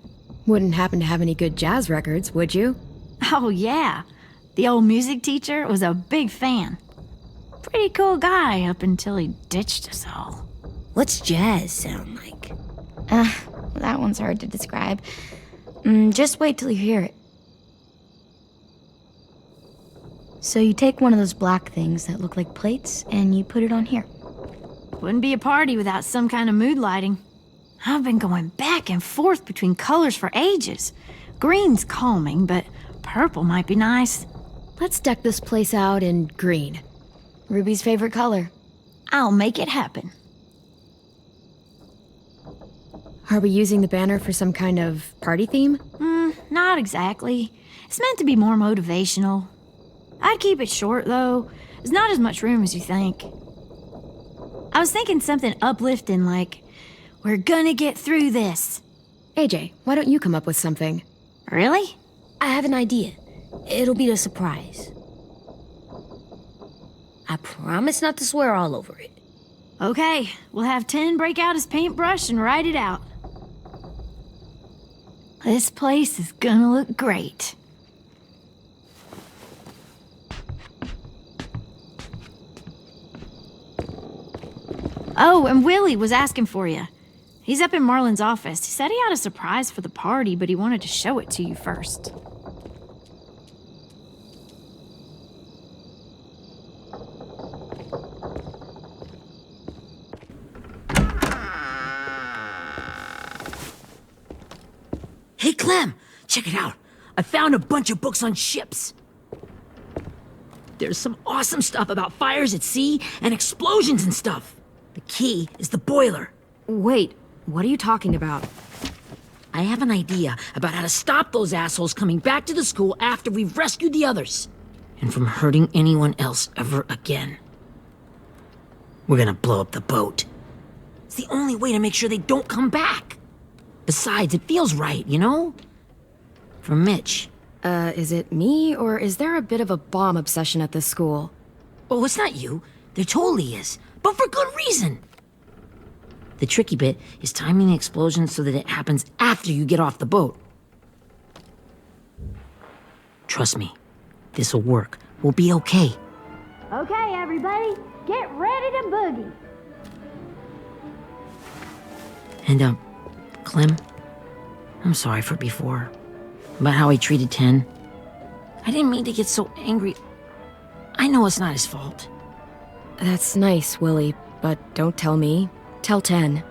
Wouldn't happen to have any good jazz records, would you? Oh, yeah. The old music teacher was a big fan. Pretty cool guy up until he ditched us all. What's jazz sound like? That one's hard to describe. Just wait till you hear it. So you take one of those black things that look like plates and you put it on here. Wouldn't be a party without some kind of mood lighting. I've been going back and forth between colors for ages. Green's calming, but purple might be nice. Let's deck this place out in green. Ruby's favorite color. I'll make it happen. Are we using the banner for some kind of party theme? Not exactly. It's meant to be more motivational. I'd keep it short, though. There's not as much room as you think. I was thinking something uplifting like, "We're gonna get through this." AJ, why don't you come up with something? Really? I have an idea. It'll be a surprise. I promise not to swear all over it. Okay, we'll have 10 break out his paintbrush and write it out. This place is gonna look great. Oh, and Willie was asking for you. He's up in Marlin's office. He said he had a surprise for the party, but he wanted to show it to you first. Hey, Clem, check it out. I found a bunch of books on ships. There's some awesome stuff about fires at sea and explosions and stuff. The key is the boiler. Wait, what are you talking about? I have an idea about how to stop those assholes coming back to the school after we've rescued the others. And from hurting anyone else ever again. We're gonna blow up the boat. It's the only way to make sure they don't come back. Besides, it feels right, you know? For Mitch. Is it me, or is there a bit of a bomb obsession at this school? Oh, it's not you. There totally is. But for good reason. The tricky bit is timing the explosion so that it happens after you get off the boat. Trust me, this'll work. We'll be okay. Okay, everybody, get ready to boogie. And, Clem, I'm sorry for before. About how he treated Ten. I didn't mean to get so angry. I know it's not his fault. That's nice, Willie, but don't tell me. Tell 10.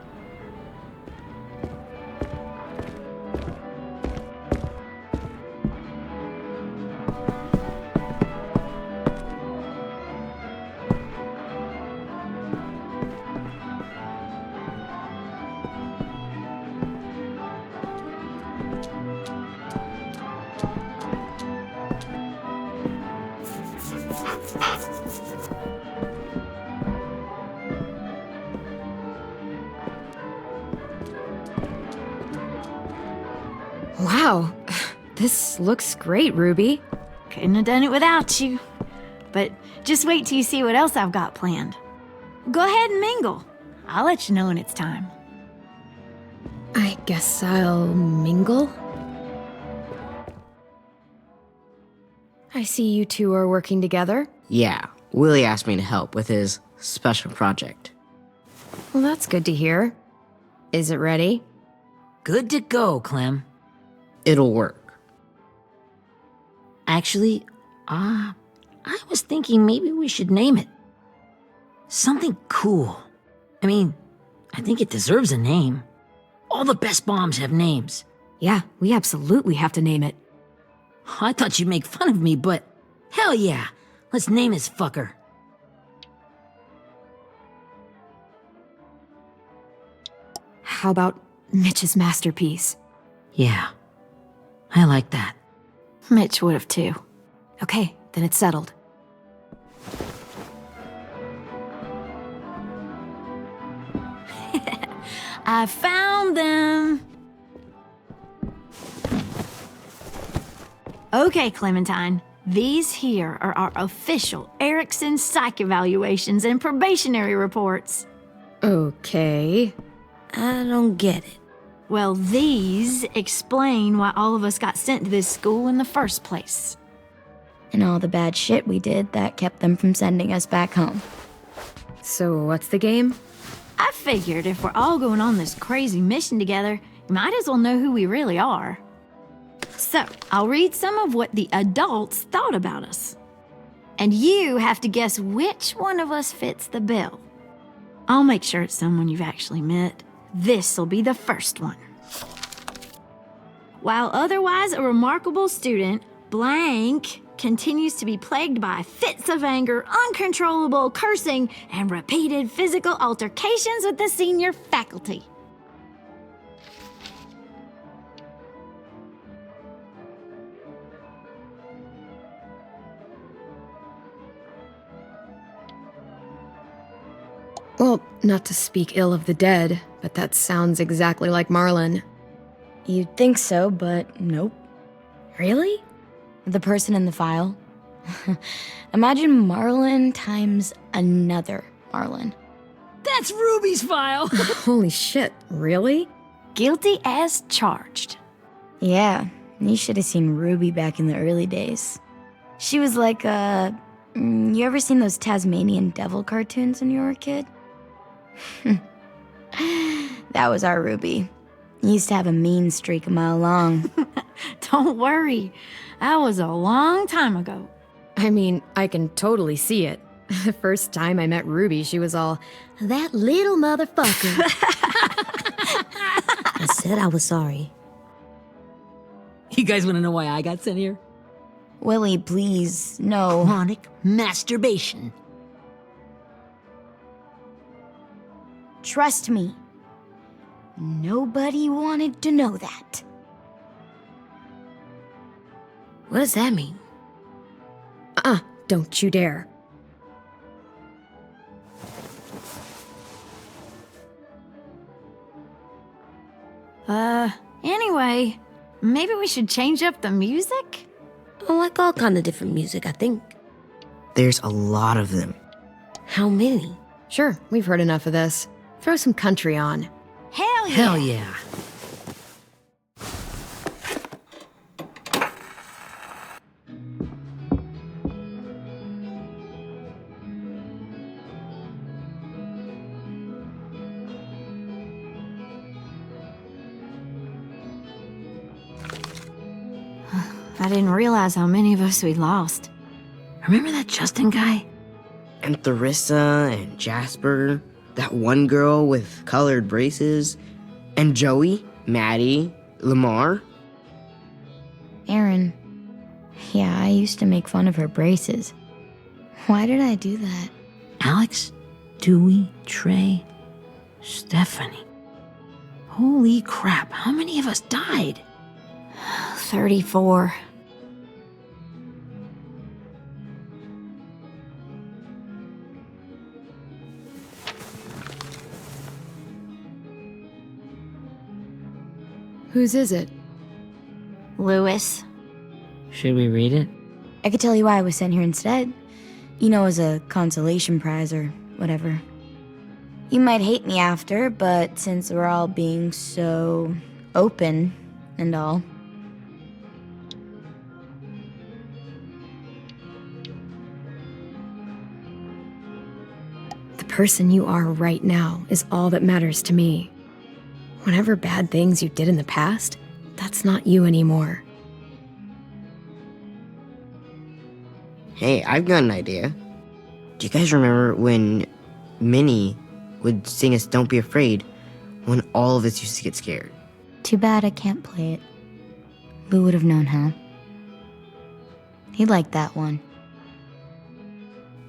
Wow, this looks great, Ruby. Couldn't have done it without you. But just wait till you see what else I've got planned. Go ahead and mingle. I'll let you know when it's time. I guess I'll mingle? I see you two are working together. Yeah, Willie asked me to help with his special project. Well, that's good to hear. Is it ready? Good to go, Clem. It'll work. Actually, I was thinking maybe we should name it. Something cool. I mean, I think it deserves a name. All the best bombs have names. Yeah, we absolutely have to name it. I thought you'd make fun of me, but hell yeah. Let's name this fucker. How about Mitch's masterpiece? Yeah, I like that. Mitch would have too. Okay, then it's settled. I found them! Okay, Clementine. These here are our official Erickson psych evaluations and probationary reports. Okay. I don't get it. Well, these explain why all of us got sent to this school in the first place. And all the bad shit we did that kept them from sending us back home. So what's the game? I figured if we're all going on this crazy mission together, you might as well know who we really are. So, I'll read some of what the adults thought about us. And you have to guess which one of us fits the bill. I'll make sure it's someone you've actually met. This'll be the first one. While otherwise a remarkable student, blank continues to be plagued by fits of anger, uncontrollable cursing, and repeated physical altercations with the senior faculty. Well, not to speak ill of the dead, but that sounds exactly like Marlon. You'd think so, but nope. Really? The person in the file? Imagine Marlon times another Marlon. That's Ruby's file! Holy shit, really? Guilty as charged. Yeah, you should have seen Ruby back in the early days. She was like you ever seen those Tasmanian devil cartoons when you were a kid? That was our Ruby. He used to have a mean streak a mile long. Don't worry, that was a long time ago. I mean, I can totally see it. The first time I met Ruby, she was all, "That little motherfucker." I said I was sorry. You guys want to know why I got sent here? Willie, please, no. Chronic masturbation. Trust me. Nobody wanted to know that. What does that mean? Don't you dare. Anyway, maybe we should change up the music? I like all kind of different music, I think. There's a lot of them. How many? Sure, we've heard enough of this. Throw some country on. Hell yeah! Hell yeah. I didn't realize how many of us we'd lost. Remember that Justin guy? And Theresa and Jasper, that one girl with colored braces, and Joey, Maddie, Lamar. Aaron. Yeah, I used to make fun of her braces. Why did I do that? Alex, Dewey, Trey, Stephanie. Holy crap, how many of us died? 34. Whose is it? Lewis. Should we read it? I could tell you why I was sent here instead. You know, as a consolation prize or whatever. You might hate me after, but since we're all being so open and all. The person you are right now is all that matters to me. Whatever bad things you did in the past, that's not you anymore. Hey, I've got an idea. Do you guys remember when Minnie would sing us Don't Be Afraid when all of us used to get scared? Too bad I can't play it. Lou would have known how. He liked that one.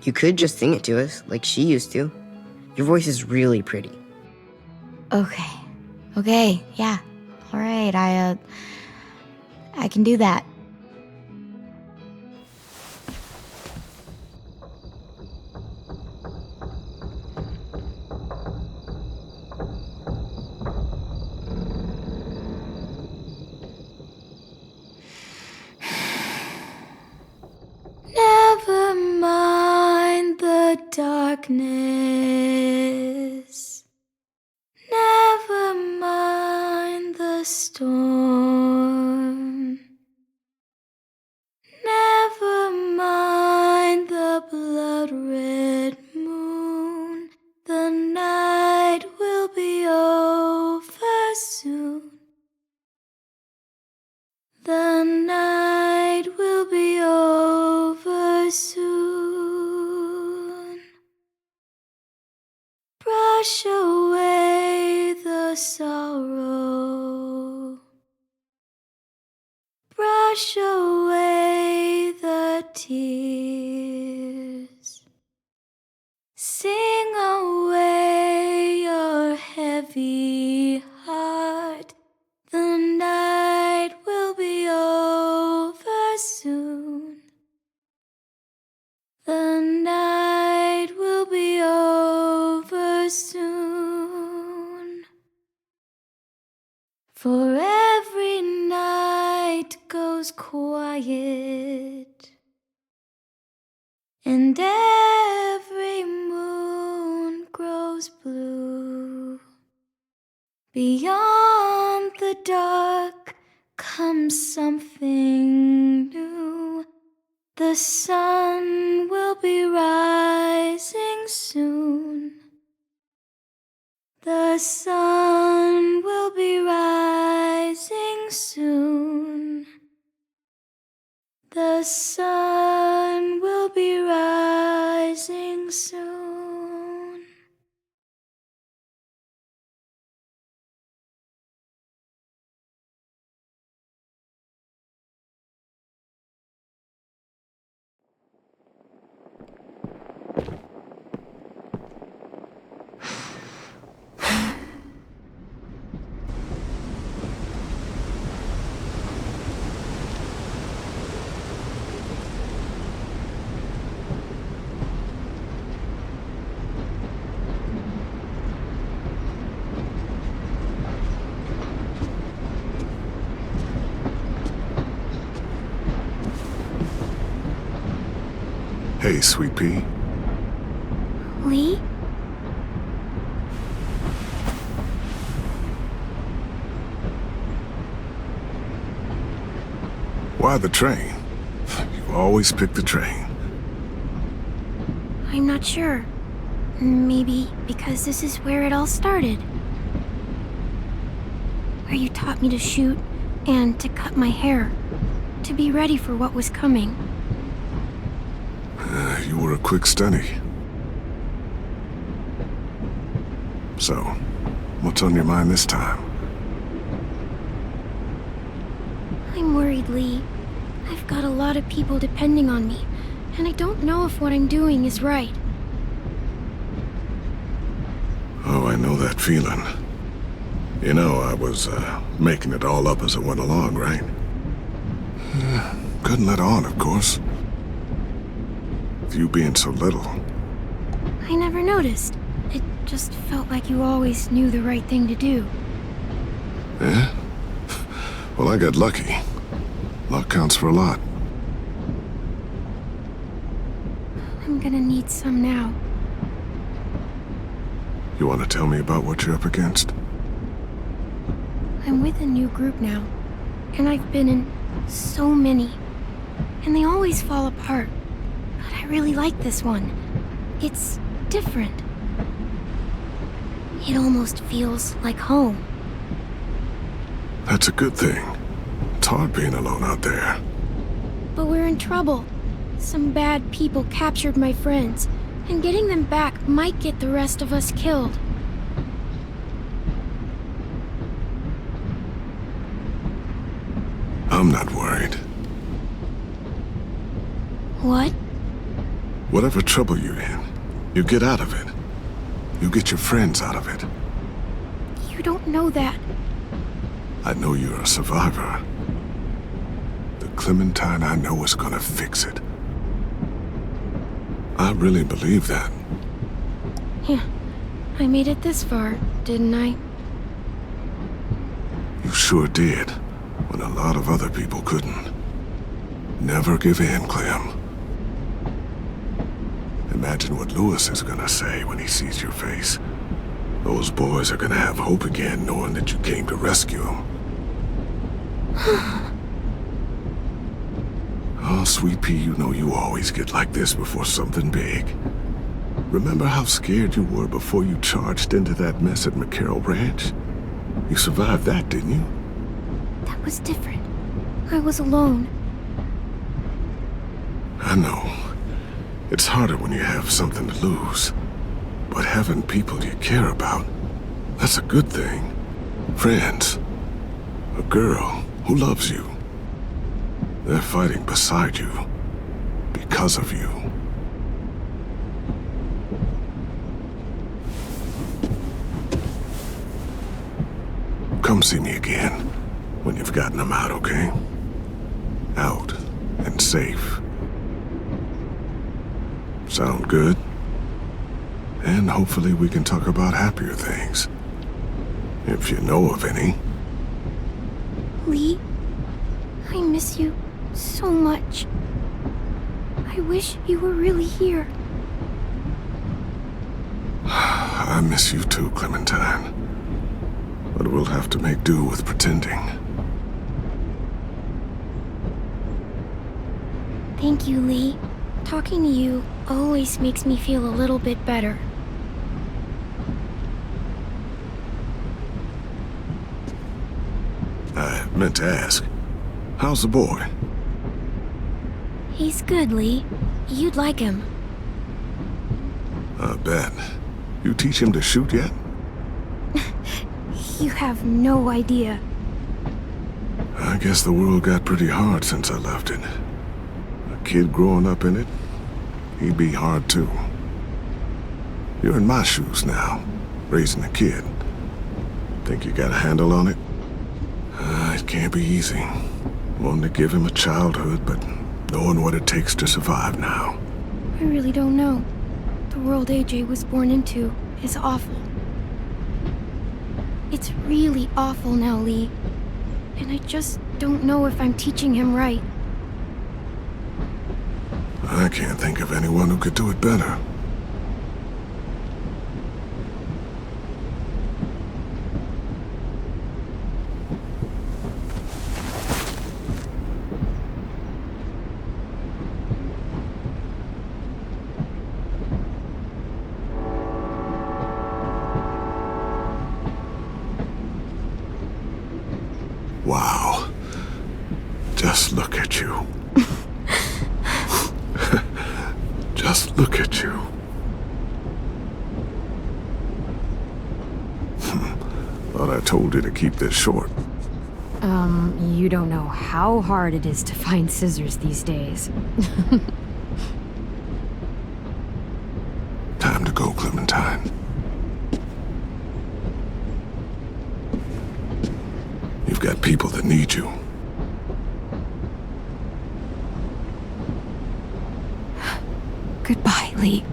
You could just sing it to us, like she used to. Your voice is really pretty. Okay, yeah. All right, I can do that. Never mind the darkness. Never mind the storm. Never mind the blood-red moon. The night will be over soon. The night will be over soon. Brush away the sorrow. Brush away the tears. Sing away your heavy heart. The night will be over soon. The night will be over soon. For every night goes quiet, and every moon grows blue. Beyond the dark comes something new. The sun will be rising soon. The sun will be rising soon. The sun will be rising soon. Hey, Sweet Pea. Lee? Why the train? You always pick the train. I'm not sure. Maybe because this is where it all started. Where you taught me to shoot and to cut my hair, to be ready for what was coming. You were a quick study. So, what's on your mind this time? I'm worried, Lee. I've got a lot of people depending on me, and I don't know if what I'm doing is right. Oh, I know that feeling. You know, I was making it all up as I went along, right? Couldn't let on, of course. With you being so little. I never noticed. It just felt like you always knew the right thing to do. Yeah? Well, I got lucky. Luck counts for a lot. I'm gonna need some now. You want to tell me about what you're up against? I'm with a new group now, and I've been in so many, and they always fall apart. But I really like this one. It's different. It almost feels like home. That's a good thing. It's hard being alone out there. But we're in trouble. Some bad people captured my friends, and getting them back might get the rest of us killed. I'm not worried. What? Whatever trouble you're in, you get out of it. You get your friends out of it. You don't know that. I know you're a survivor. The Clementine I know is gonna fix it. I really believe that. Yeah, I made it this far, didn't I? You sure did, when a lot of other people couldn't. Never give in, Clem. Imagine what Lewis is gonna say when he sees your face. Those boys are gonna have hope again, knowing that you came to rescue them. Oh, Sweet Pea, you know you always get like this before something big. Remember how scared you were before you charged into that mess at McCarroll Ranch? You survived that, didn't you? That was different. I was alone. I know. It's harder when you have something to lose. But having people you care about, that's a good thing. Friends. A girl who loves you. They're fighting beside you. Because of you. Come see me again when you've gotten them out, okay? Out and safe. Sound good? And hopefully we can talk about happier things. If you know of any. Lee, I miss you so much. I wish you were really here. I miss you too, Clementine. But we'll have to make do with pretending. Thank you, Lee. Talking to you always makes me feel a little bit better. I meant to ask, how's the boy? He's good, Lee. You'd like him. I bet. You teach him to shoot yet? You have no idea. I guess the world got pretty hard since I left it. A kid growing up in it, he'd be hard too. You're in my shoes now, raising a kid. Think you got a handle on it? It can't be easy. Wanting to give him a childhood, but knowing what it takes to survive now. I really don't know. The world AJ was born into is awful. It's really awful now, Lee. And I just don't know if I'm teaching him right. I can't think of anyone who could do it better. Wow. Just look at you. Just look at you. Thought I told you to keep this short. You don't know how hard it is to find scissors these days. Time to go, Clementine. You've got people that need you. Goodbye, Lee.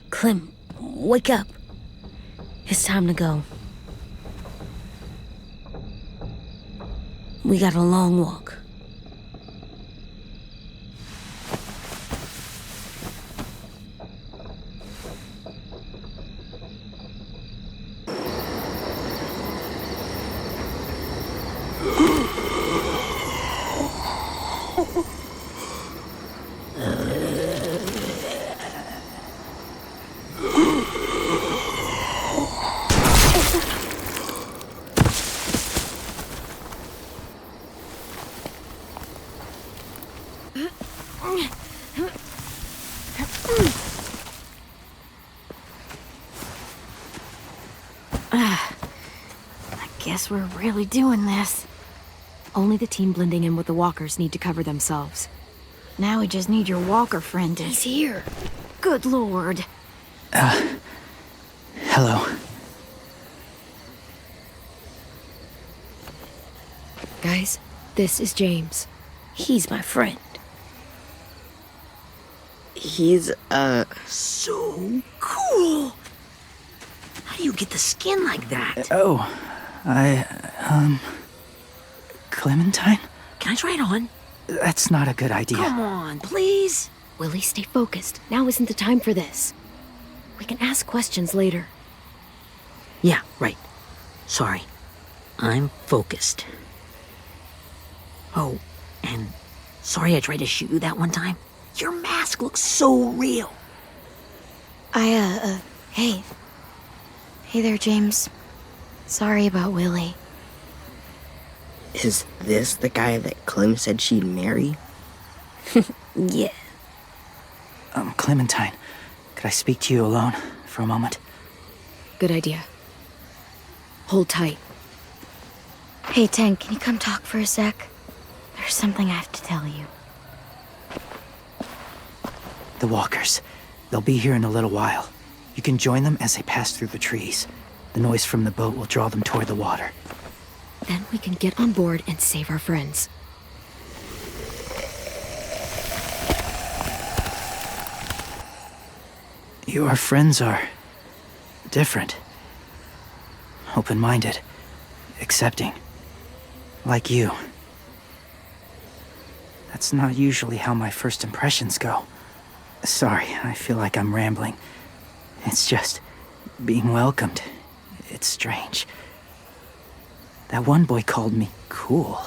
Clem, wake up. It's time to go. We got a long walk. I guess we're really doing this. Only the team blending in with the walkers need to cover themselves. Now we just need your walker friend to... He's here. Good lord. Hello. Guys, this is James. He's my friend. He's, So cool. How do you get the skin like that? Clementine? Can I try it on? That's not a good idea. Come on, please. Willie, stay focused. Now isn't the time for this. We can ask questions later. Yeah, right. Sorry. I'm focused. Oh, and sorry I tried to shoot you that one time. Your mask looks so real. Hey. Hey there, James. Sorry about Willie. is this the guy that Clem said she'd marry? Yeah. Clementine, could I speak to you alone for a moment? Good idea. Hold tight. Hey, Tank, can you come talk for a sec? There's something I have to tell you. The walkers. They'll be here in a little while. You can join them as they pass through the trees. The noise from the boat will draw them toward the water. Then we can get on board and save our friends. Your friends are different. Open-minded. Accepting. Like you. That's not usually how my first impressions go. Sorry, I feel like I'm rambling. It's just being welcomed. It's strange. That one boy called me cool.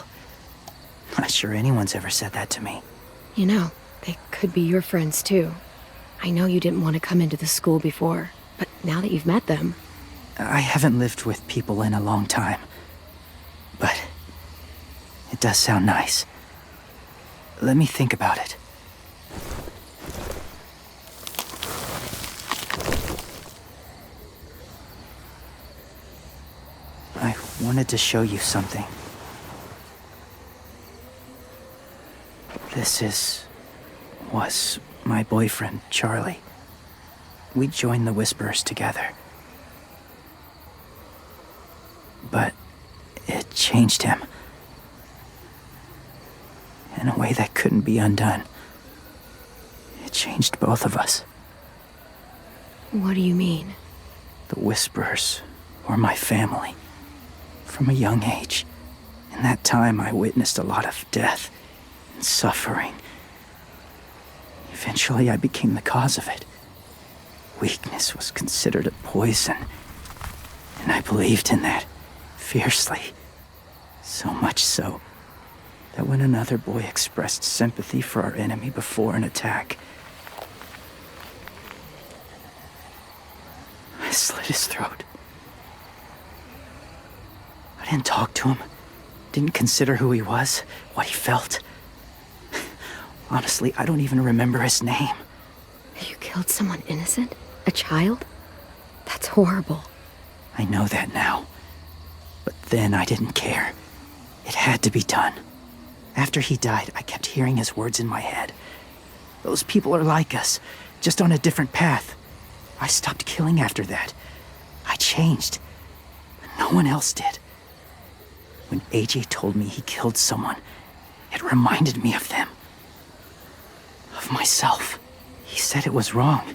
Not sure anyone's ever said that to me. You know, they could be your friends too. I know you didn't want to come into the school before, but now that you've met them... I haven't lived with people in a long time. But it does sound nice. Let me think about it. I wanted to show you something. This was my boyfriend, Charlie. We joined the Whisperers together. But it changed him. In a way that couldn't be undone. It changed both of us. What do you mean? The Whisperers were my family. From a young age. In that time, I witnessed a lot of death and suffering. Eventually, I became the cause of it. Weakness was considered a poison. And I believed in that. Fiercely. So much so that when another boy expressed sympathy for our enemy before an attack, I slit his throat. I didn't talk to him, didn't consider who he was, what he felt. Honestly, I don't even remember his name. You killed someone innocent? A child? That's horrible. I know that now. But then I didn't care. It had to be done. After he died, I kept hearing his words in my head. Those people are like us, just on a different path. I stopped killing after that. I changed. But no one else did. When AJ told me he killed someone, it reminded me of them. Of myself. He said it was wrong,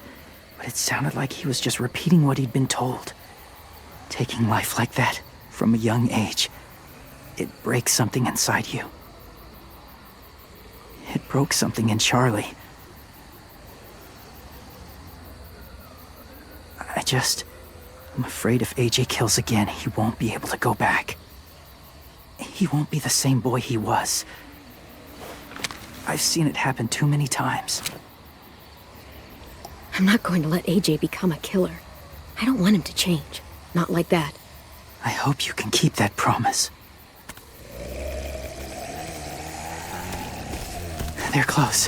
but it sounded like he was just repeating what he'd been told. Taking life like that, from a young age, it breaks something inside you. It broke something in Charlie. I'm afraid if AJ kills again, he won't be able to go back. He won't be the same boy he was. I've seen it happen too many times. I'm not going to let AJ become a killer. I don't want him to change. Not like that. I hope you can keep that promise. They're close.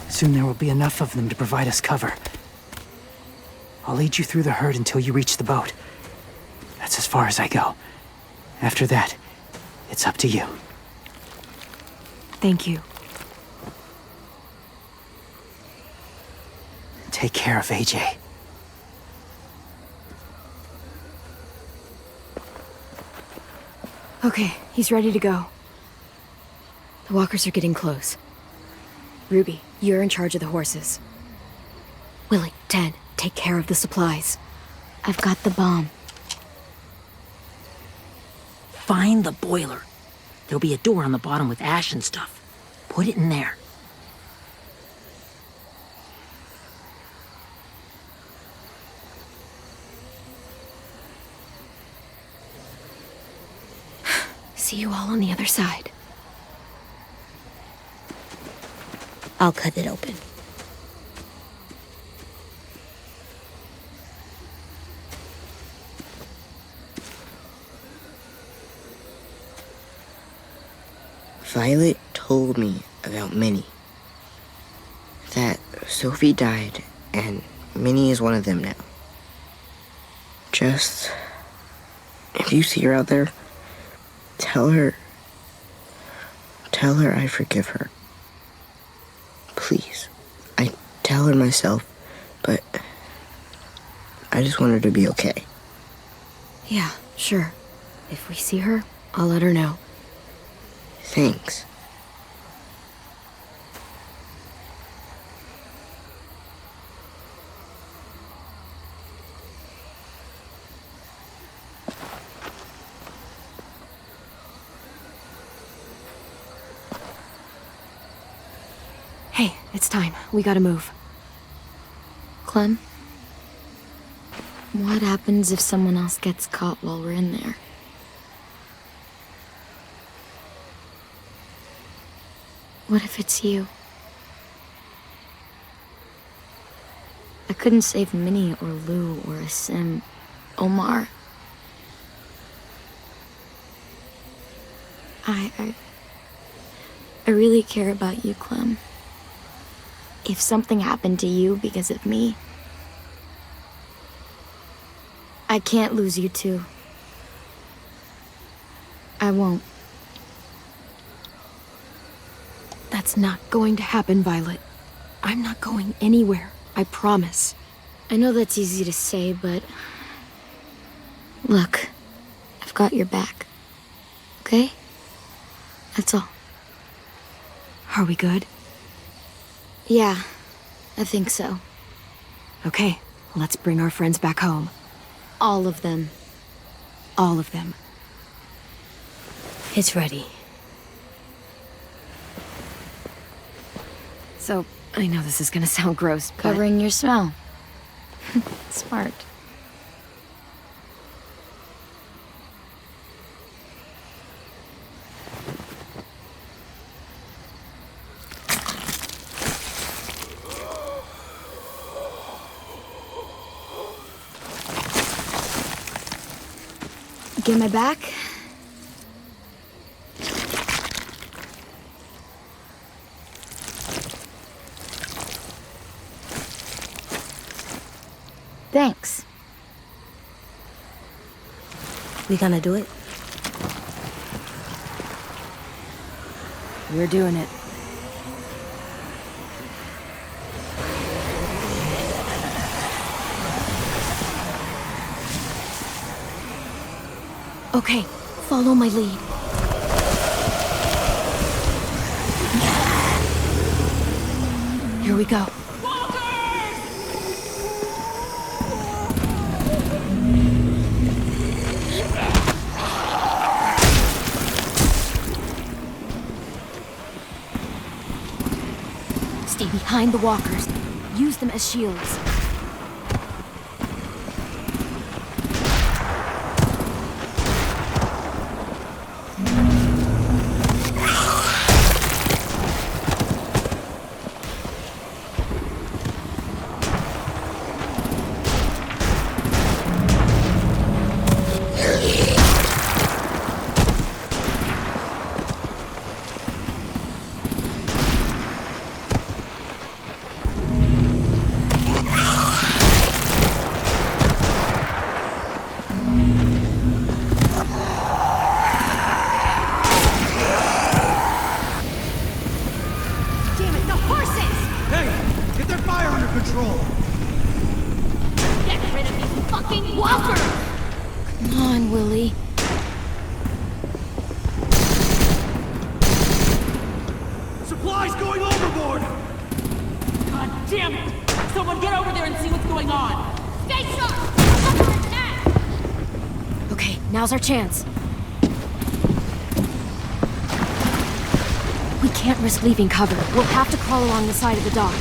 Soon there will be enough of them to provide us cover. I'll lead you through the herd until you reach the boat. That's as far as I go. After that, it's up to you. Thank you. Take care of AJ. Okay, he's ready to go. The walkers are getting close. Ruby, you're in charge of the horses. Willie, Ted, take care of the supplies. I've got the bomb. Find the boiler. There'll be a door on the bottom with ash and stuff. Put it in there. See you all on the other side. I'll cut it open. Violet told me about Minnie. That Sophie died, and Minnie is one of them now. Just, if you see her out there, tell her I forgive her. Please. I tell her myself, but I just want her to be okay. Yeah, sure. If we see her, I'll let her know. Thanks. Hey, it's time. We gotta move. Clem? What happens if someone else gets caught while we're in there? What if it's you? I couldn't save Minnie or Lou or Sim. Omar. I really care about you, Clem. If something happened to you because of me, I can't lose you too. I won't. That's not going to happen, Violet. I'm not going anywhere, I promise. I know that's easy to say, but... Look, I've got your back. Okay? That's all. Are we good? Yeah, I think so. Okay, let's bring our friends back home. All of them. All of them. It's ready. So, I know this is gonna sound gross, but... Covering your smell. Smart. Get my back? Thanks. We gonna do it? We're doing it. Okay, follow my lead. Here we go. Stay behind the walkers. Use them as shields. patrol. Get rid of these fucking walkers! Come on, Willie. Supplies going overboard! God damn it! Someone get over there and see what's going on! Stay sharp! Under attack! Okay, now's our chance. We can't risk leaving cover. We'll have to crawl along the side of the dock.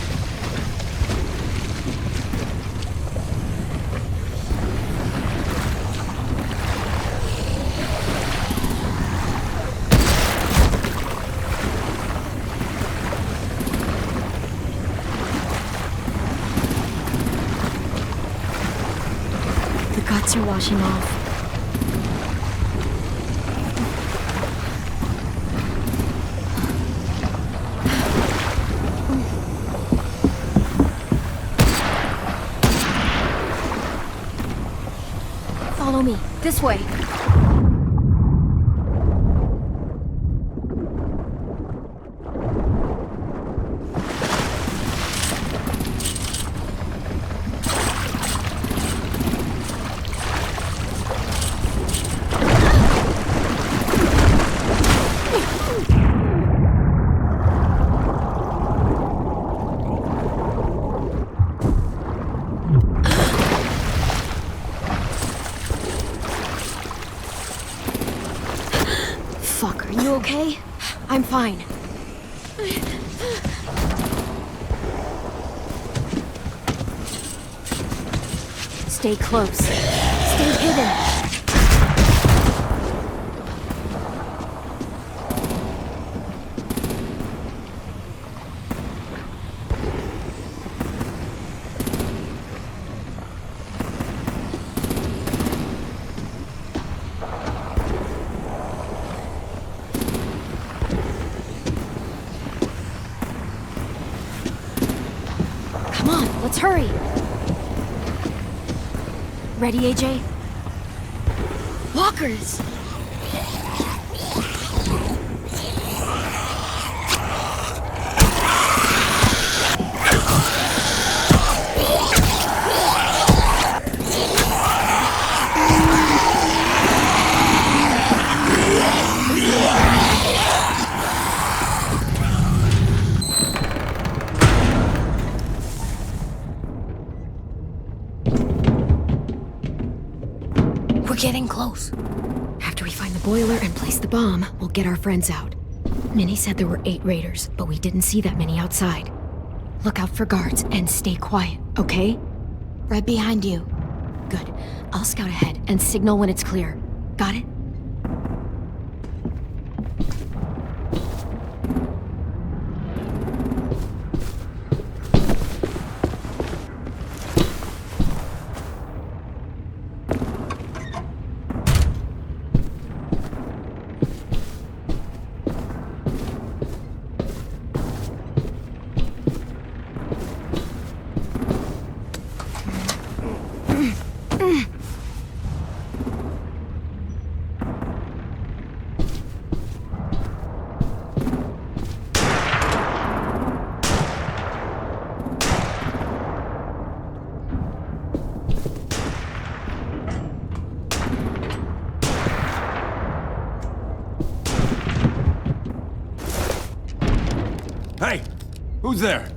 The guts are washing off. Follow me. This way. Fuck, are you okay? I'm fine. Stay close. Stay hidden. Come on, let's hurry. Ready, AJ? Walkers! We're getting close. After we find the boiler and place the bomb, we'll get our friends out. Minnie said there were 8 raiders, but we didn't see that many outside. Look out for guards and stay quiet, okay? Right behind you. Good. I'll scout ahead and signal when it's clear. Got it? Hey! Who's there?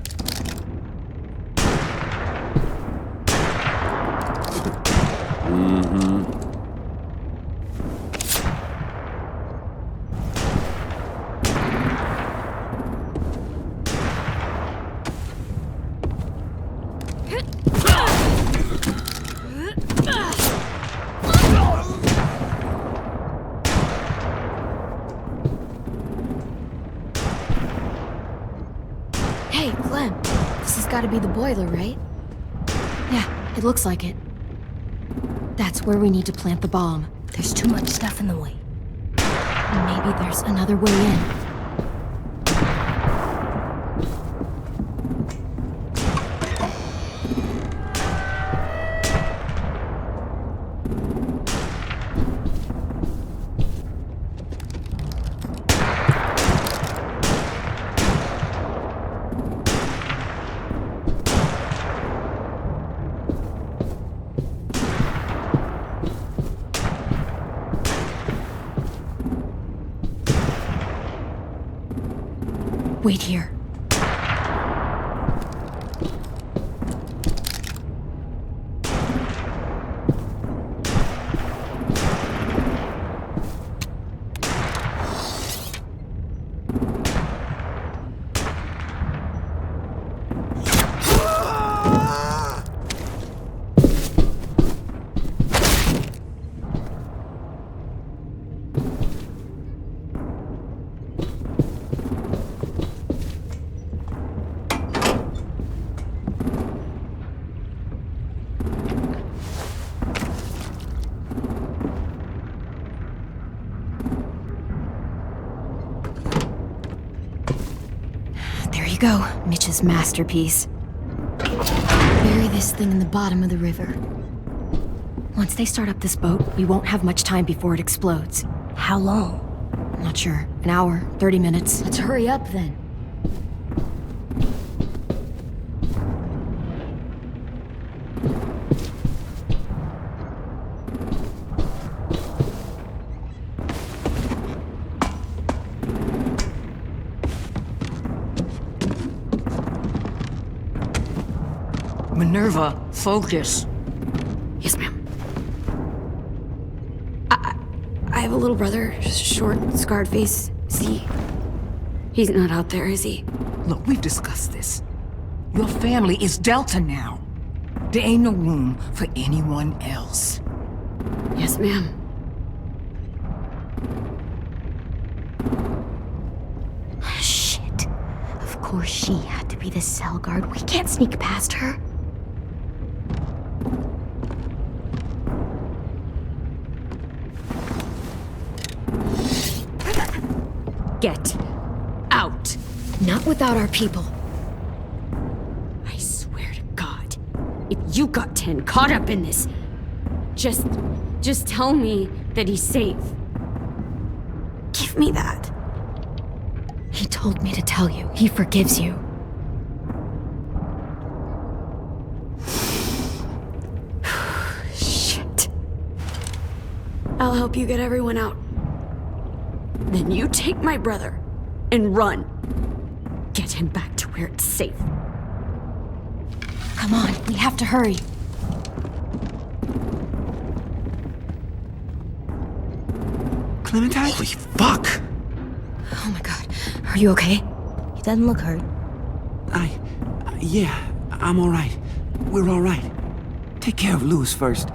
Hey, Clem. This has got to be the boiler, right? Yeah, it looks like it. That's where we need to plant the bomb. There's too much stuff in the way. Maybe there's another way in. Wait here. There you go, Mitch's masterpiece. Bury this thing in the bottom of the river. Once they start up this boat, we won't have much time before it explodes. How long? Not sure. An hour, 30 minutes. Let's hurry up then. Minerva, focus. Yes, ma'am. I have a little brother, short, scarred face. He's not out there, is he? Look, we've discussed this. Your family is Delta now. There ain't no room for anyone else. Yes, ma'am. Shit. Of course she had to be the cell guard. We can't sneak past her. Get out. Not without our people. I swear to God, if you got 10 caught up in this, just tell me that he's safe. Give me that. He told me to tell you. He forgives you. Shit. I'll help you get everyone out. Then you take my brother and run. Get him back to where it's safe. Come on, we have to hurry. Clementine? Holy fuck! Oh my god. Are you okay? He doesn't look hurt. Yeah, I'm alright. We're alright. Take care of Louis first.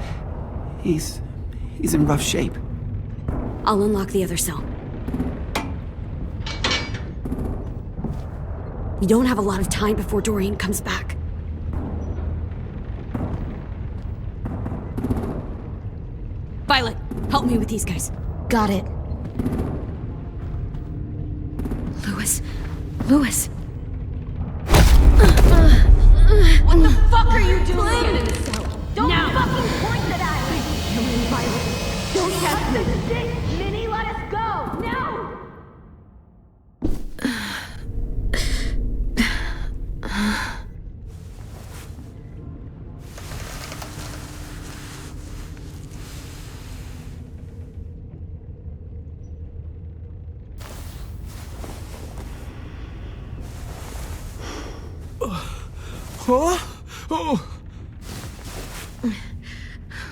He's in rough shape. I'll unlock the other cell. We don't have a lot of time before Dorian comes back. Violet, help me with these guys. Got it. Louis. What the fuck are you doing? Don't fucking point that at me! Kill me, Violet. Don't test me. Minnie, let us go! No!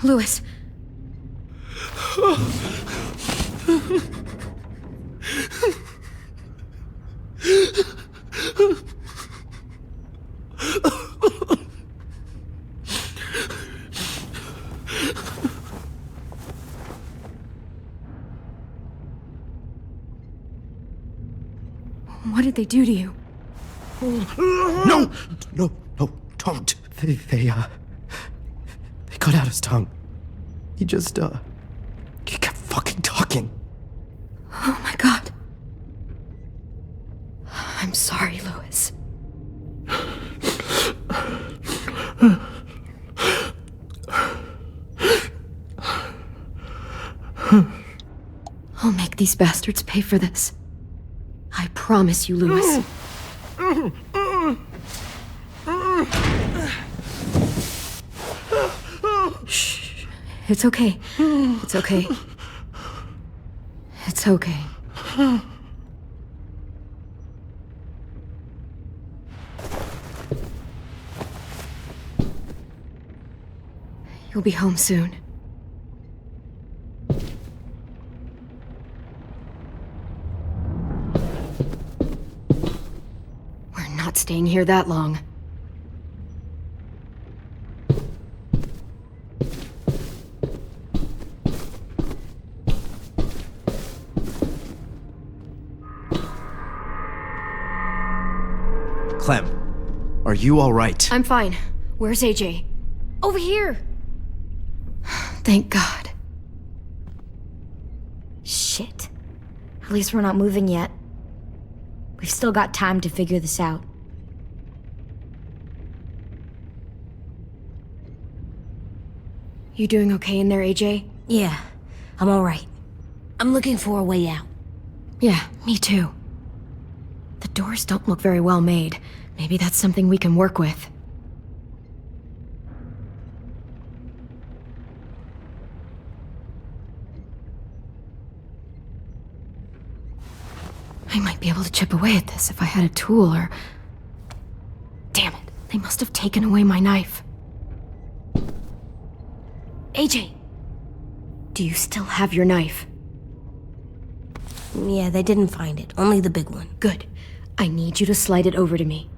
Louis. What did they do to you? No, don't. They cut out his tongue. He kept fucking talking. Oh my god. I'm sorry, Louis. I'll make these bastards pay for this. I promise you, Louis. Shh. It's okay. It's okay. It's okay. He'll be home soon. We're not staying here that long. Clem, are you all right? I'm fine. Where's AJ? Over here! Thank God. Shit. At least we're not moving yet. We've still got time to figure this out. You doing okay in there, AJ? Yeah, I'm alright. I'm looking for a way out. Yeah, me too. The doors don't look very well made. Maybe that's something we can work with. I might be able to chip away at this if I had a tool or... Damn it, they must have taken away my knife. AJ! Do you still have your knife? Yeah, they didn't find it. Only the big one. Good. I need you to slide it over to me.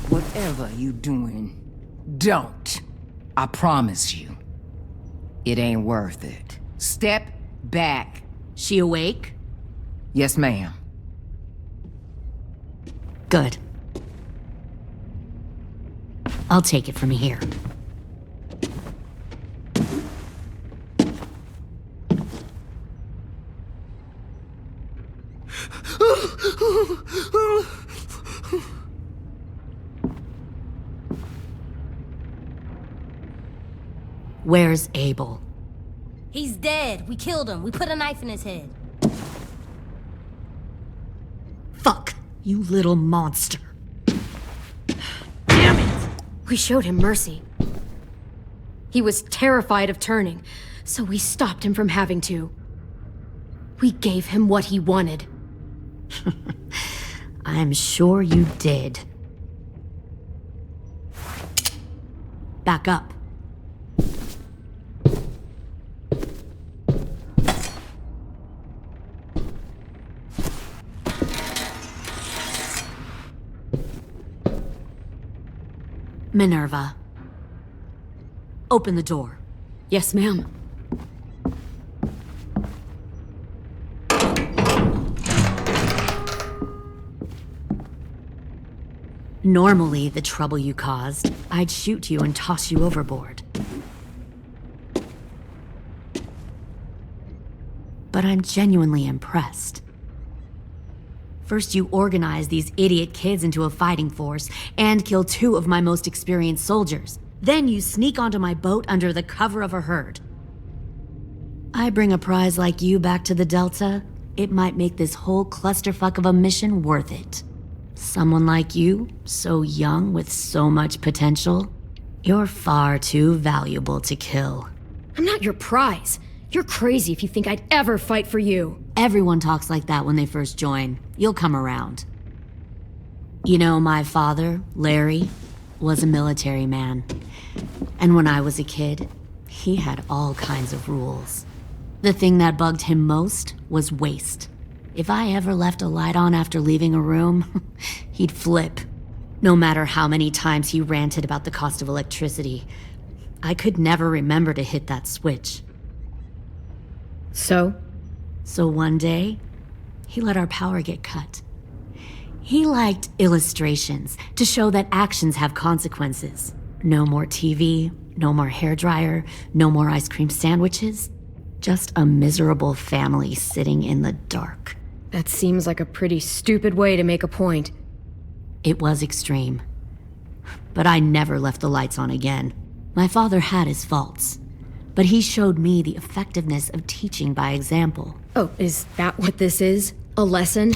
Whatever you doing, don't. I promise you. It ain't worth it. Step back. She awake? Yes, ma'am. Good. I'll take it from here. Where's Abel? He's dead. We killed him. We put a knife in his head. Fuck, you little monster. Damn it! We showed him mercy. He was terrified of turning, so we stopped him from having to. We gave him what he wanted. I'm sure you did. Back up. Minerva. Open the door. Yes, ma'am. Normally, the trouble you caused, I'd shoot you and toss you overboard. But I'm genuinely impressed. First, you organize these idiot kids into a fighting force and kill 2 of my most experienced soldiers. Then you sneak onto my boat under the cover of a herd. I bring a prize like you back to the Delta, it might make this whole clusterfuck of a mission worth it. Someone like you, so young with so much potential, you're far too valuable to kill. I'm not your prize. You're crazy if you think I'd ever fight for you. Everyone talks like that when they first join. You'll come around. You know, my father, Larry, was a military man. And when I was a kid, he had all kinds of rules. The thing that bugged him most was waste. If I ever left a light on after leaving a room, he'd flip. No matter how many times he ranted about the cost of electricity, I could never remember to hit that switch. So one day, he let our power get cut. He liked illustrations to show that actions have consequences. No more TV, no more hairdryer, no more ice cream sandwiches. Just a miserable family sitting in the dark. That seems like a pretty stupid way to make a point. It was extreme. But I never left the lights on again. My father had his faults, but he showed me the effectiveness of teaching by example. Oh, is that what this is? A lesson?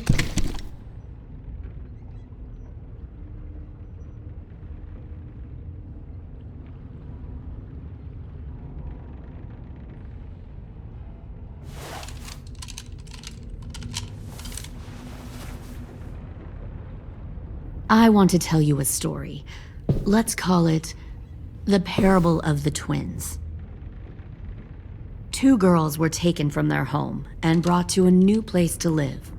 I want to tell you a story. Let's call it the Parable of the Twins. 2 girls were taken from their home and brought to a new place to live.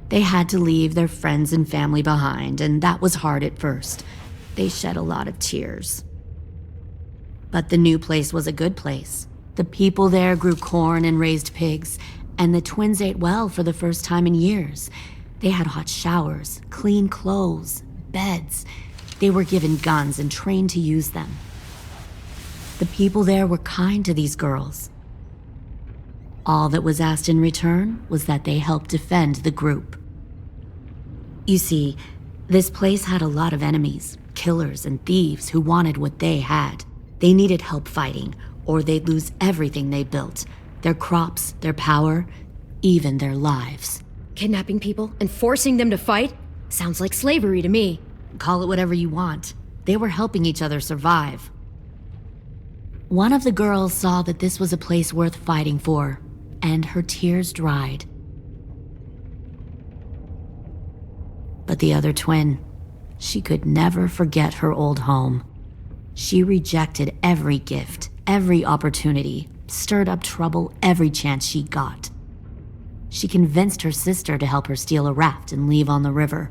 They had to leave their friends and family behind, and that was hard at first. They shed a lot of tears. But the new place was a good place. The people there grew corn and raised pigs, and the twins ate well for the first time in years. They had hot showers, clean clothes, beds. They were given guns and trained to use them. The people there were kind to these girls. All that was asked in return was that they help defend the group. You see, this place had a lot of enemies, killers and thieves who wanted what they had. They needed help fighting, or they'd lose everything they built, their crops, their power, even their lives. Kidnapping people and forcing them to fight? Sounds like slavery to me. Call it whatever you want. They were helping each other survive. One of the girls saw that this was a place worth fighting for, and her tears dried. But the other twin, she could never forget her old home. She rejected every gift, every opportunity, stirred up trouble every chance she got. She convinced her sister to help her steal a raft and leave on the river.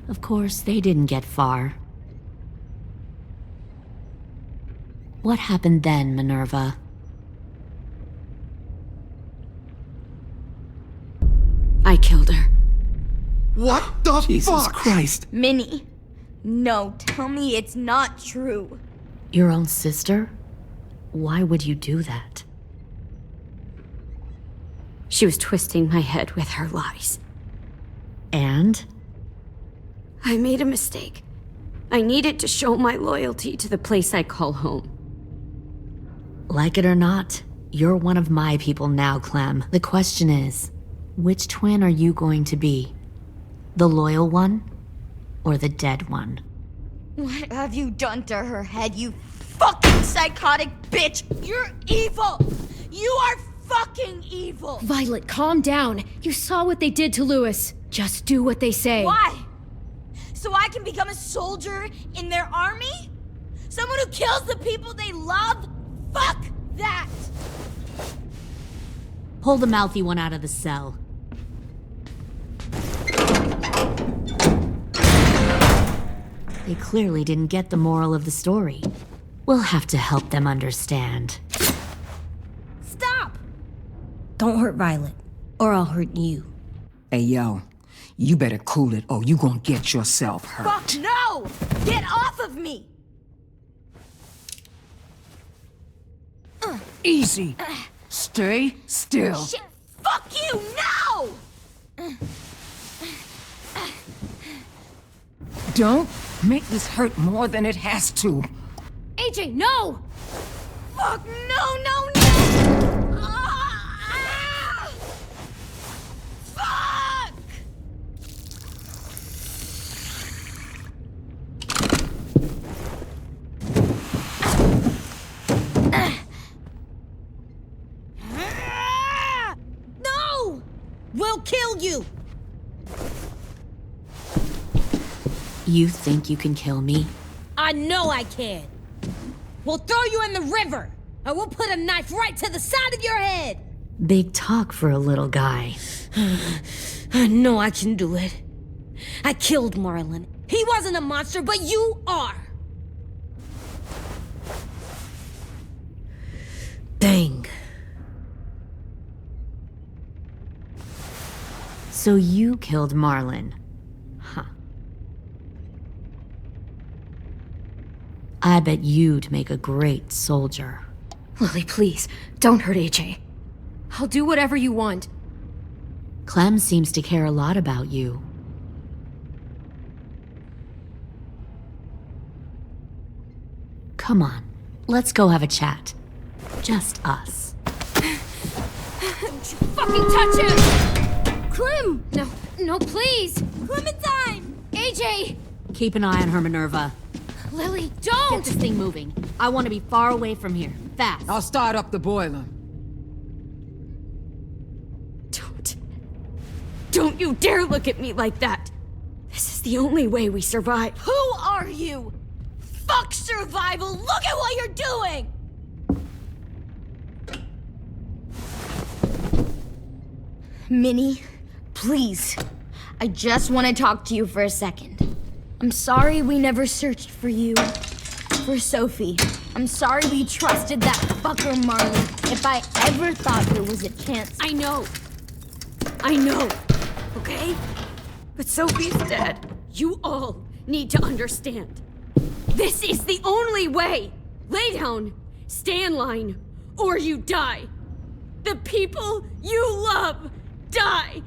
Of course, they didn't get far. What happened then, Minerva? I killed her. What the Jesus Christ? Minnie, no, tell me it's not true. Your own sister? Why would you do that? She was twisting my head with her lies. And? I made a mistake. I needed to show my loyalty to the place I call home. Like it or not, you're one of my people now, Clem. The question is, which twin are you going to be? The loyal one, or the dead one? What have you done to her head, you fucking psychotic bitch? You're evil! You are fucking evil! Violet, calm down. You saw what they did to Lewis. Just do what they say. Why? So I can become a soldier in their army? Someone who kills the people they love? Fuck that! Pull the mouthy one out of the cell. They clearly didn't get the moral of the story. We'll have to help them understand. Stop! Don't hurt Violet, or I'll hurt you. Hey, yo. You better cool it, or you gonna get yourself hurt. Fuck no! Get off of me! Easy. Stay still. Shit! Fuck you! No! Don't make this hurt more than it has to. AJ, no! Fuck, no, no, no! Fuck! No! We'll kill you! You think you can kill me? I know I can. We'll throw you in the river, and we'll put a knife right to the side of your head. Big talk for a little guy. I know I can do it. I killed Marlon. He wasn't a monster, but you are. Dang. So you killed Marlon. Huh. I bet you'd make a great soldier. Lily, please, don't hurt AJ. I'll do whatever you want. Clem seems to care a lot about you. Come on, let's go have a chat. Just us. Don't you fucking touch him! Clem! No, please! Clementine! AJ! Keep an eye on her, Minerva. Lily, don't! Get this thing moving. I want to be far away from here. Fast. I'll start up the boiler. Don't you dare look at me like that! This is the only way we survive. Who are you? Fuck survival! Look at what you're doing! Minnie, please. I just want to talk to you for a second. I'm sorry we never searched for you. For Sophie. I'm sorry we trusted that fucker Marley. If I ever thought there was a chance... I know, okay? But Sophie's dead. You all need to understand. This is the only way! Lay down, stay in line, or you die. The people you love die.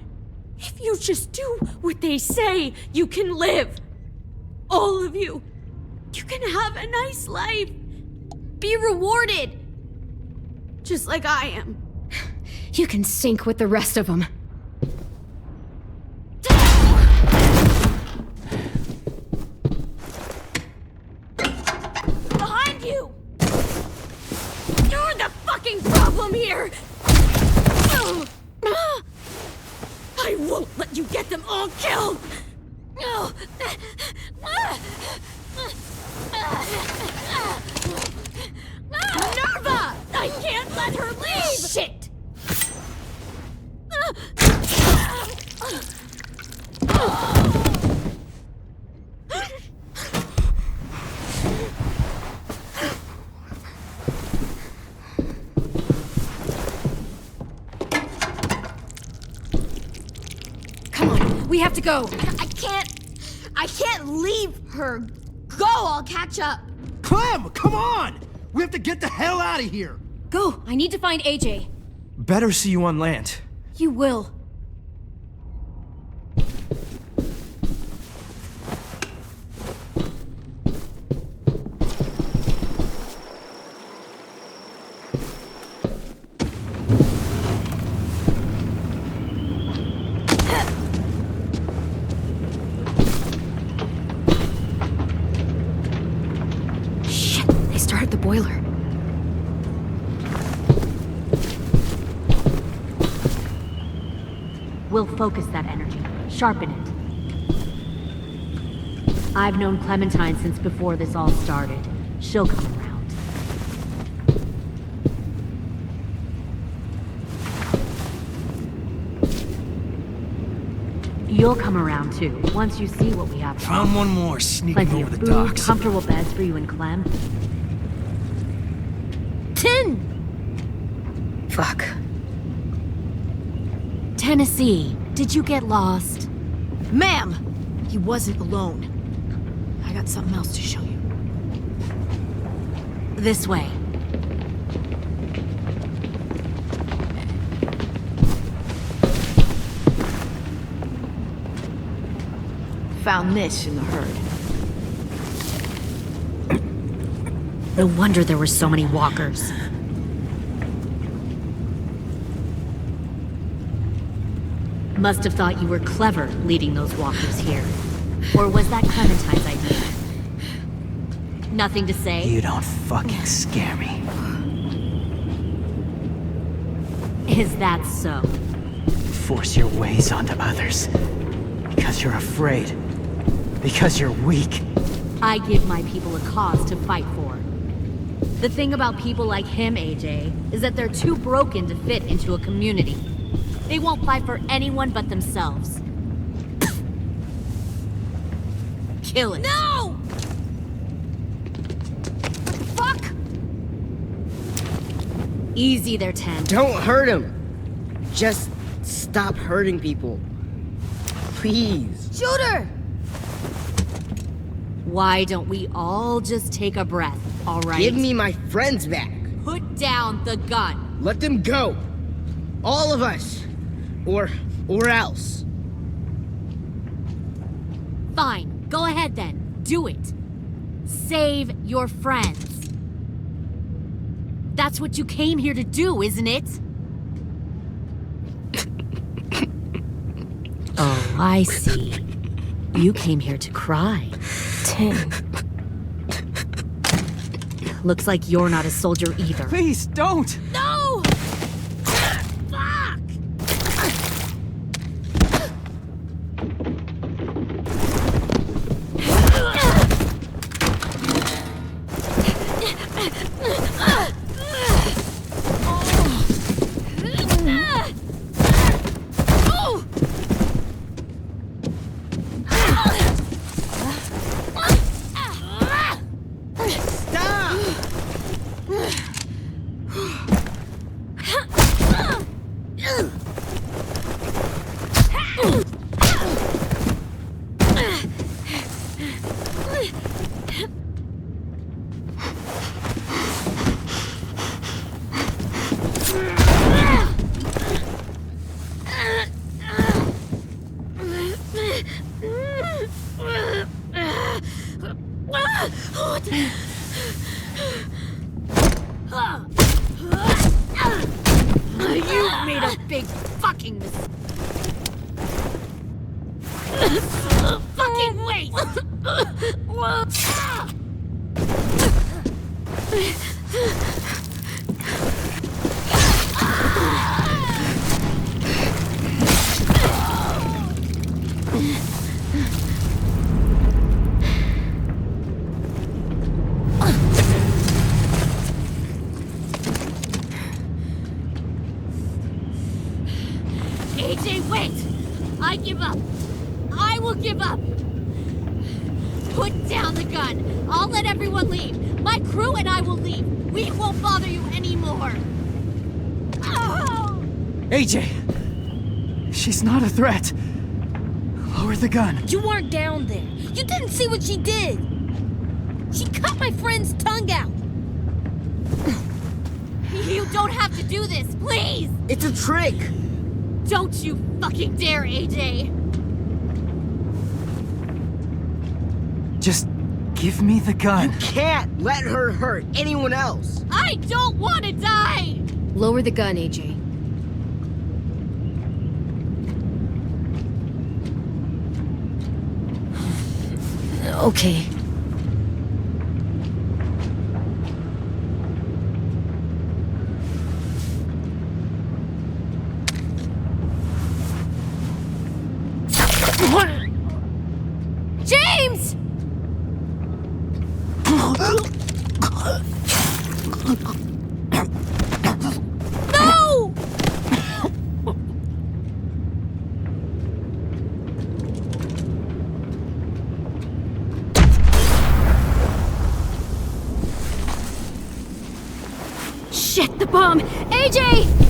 If you just do what they say, you can live. All of you. You can have a nice life. Be rewarded. Just like I am. You can sink with the rest of them. Behind you! You're the fucking problem here! I won't let you get them all killed! Minerva! I can't let her leave! Shit! Come on, we have to go. I can't leave her. Go, I'll catch up. Clem, come on! We have to get the hell out of here! Go, I need to find AJ. Better see you on land. You will. Shit, they started the boiler. We'll focus that energy. Sharpen it. I've known Clementine since before this all started. She'll come around. You'll come around too, once you see what we have. Found one more sneaking Plenty over of the food, docks. comfortable beds for you and Clem. 10! Fuck. Tennessee, did you get lost? Ma'am! He wasn't alone. I got something else to show you. This way. Found this in the herd. No wonder there were so many walkers. Must have thought you were clever leading those walkers here. Or was that Clementine's idea? Nothing to say? You don't fucking scare me. Is that so? Force your ways onto others. Because you're afraid. Because you're weak. I give my people a cause to fight for. The thing about people like him, AJ, is that they're too broken to fit into a community. They won't fight for anyone but themselves. Kill it. No! Fuck! Easy there, 10. Don't hurt him! Just stop hurting people. Please. Shoot her! Why don't we all just take a breath, all right? Give me my friends back. Put down the gun. Let them go. All of us. Or else. Fine, go ahead then. Do it. Save your friends. That's what you came here to do, isn't it? Oh, I see. You came here to cry. Tin. Looks like you're not a soldier either. Please, don't! No! Fuck! You made a big fucking mistake. Fucking wait! AJ, wait! I give up. I will give up. Put down the gun. I'll let everyone leave. My crew and I will leave. We won't bother you anymore. Oh! AJ! She's not a threat. Lower the gun. You weren't down there. You didn't see what she did. She cut my friend's tongue out. You don't have to do this, please! It's a trick. Don't you fucking dare, AJ! Just give me the gun. You can't let her hurt anyone else. I don't want to die! Lower the gun, AJ. Okay. James! No! Shit, the bomb! AJ!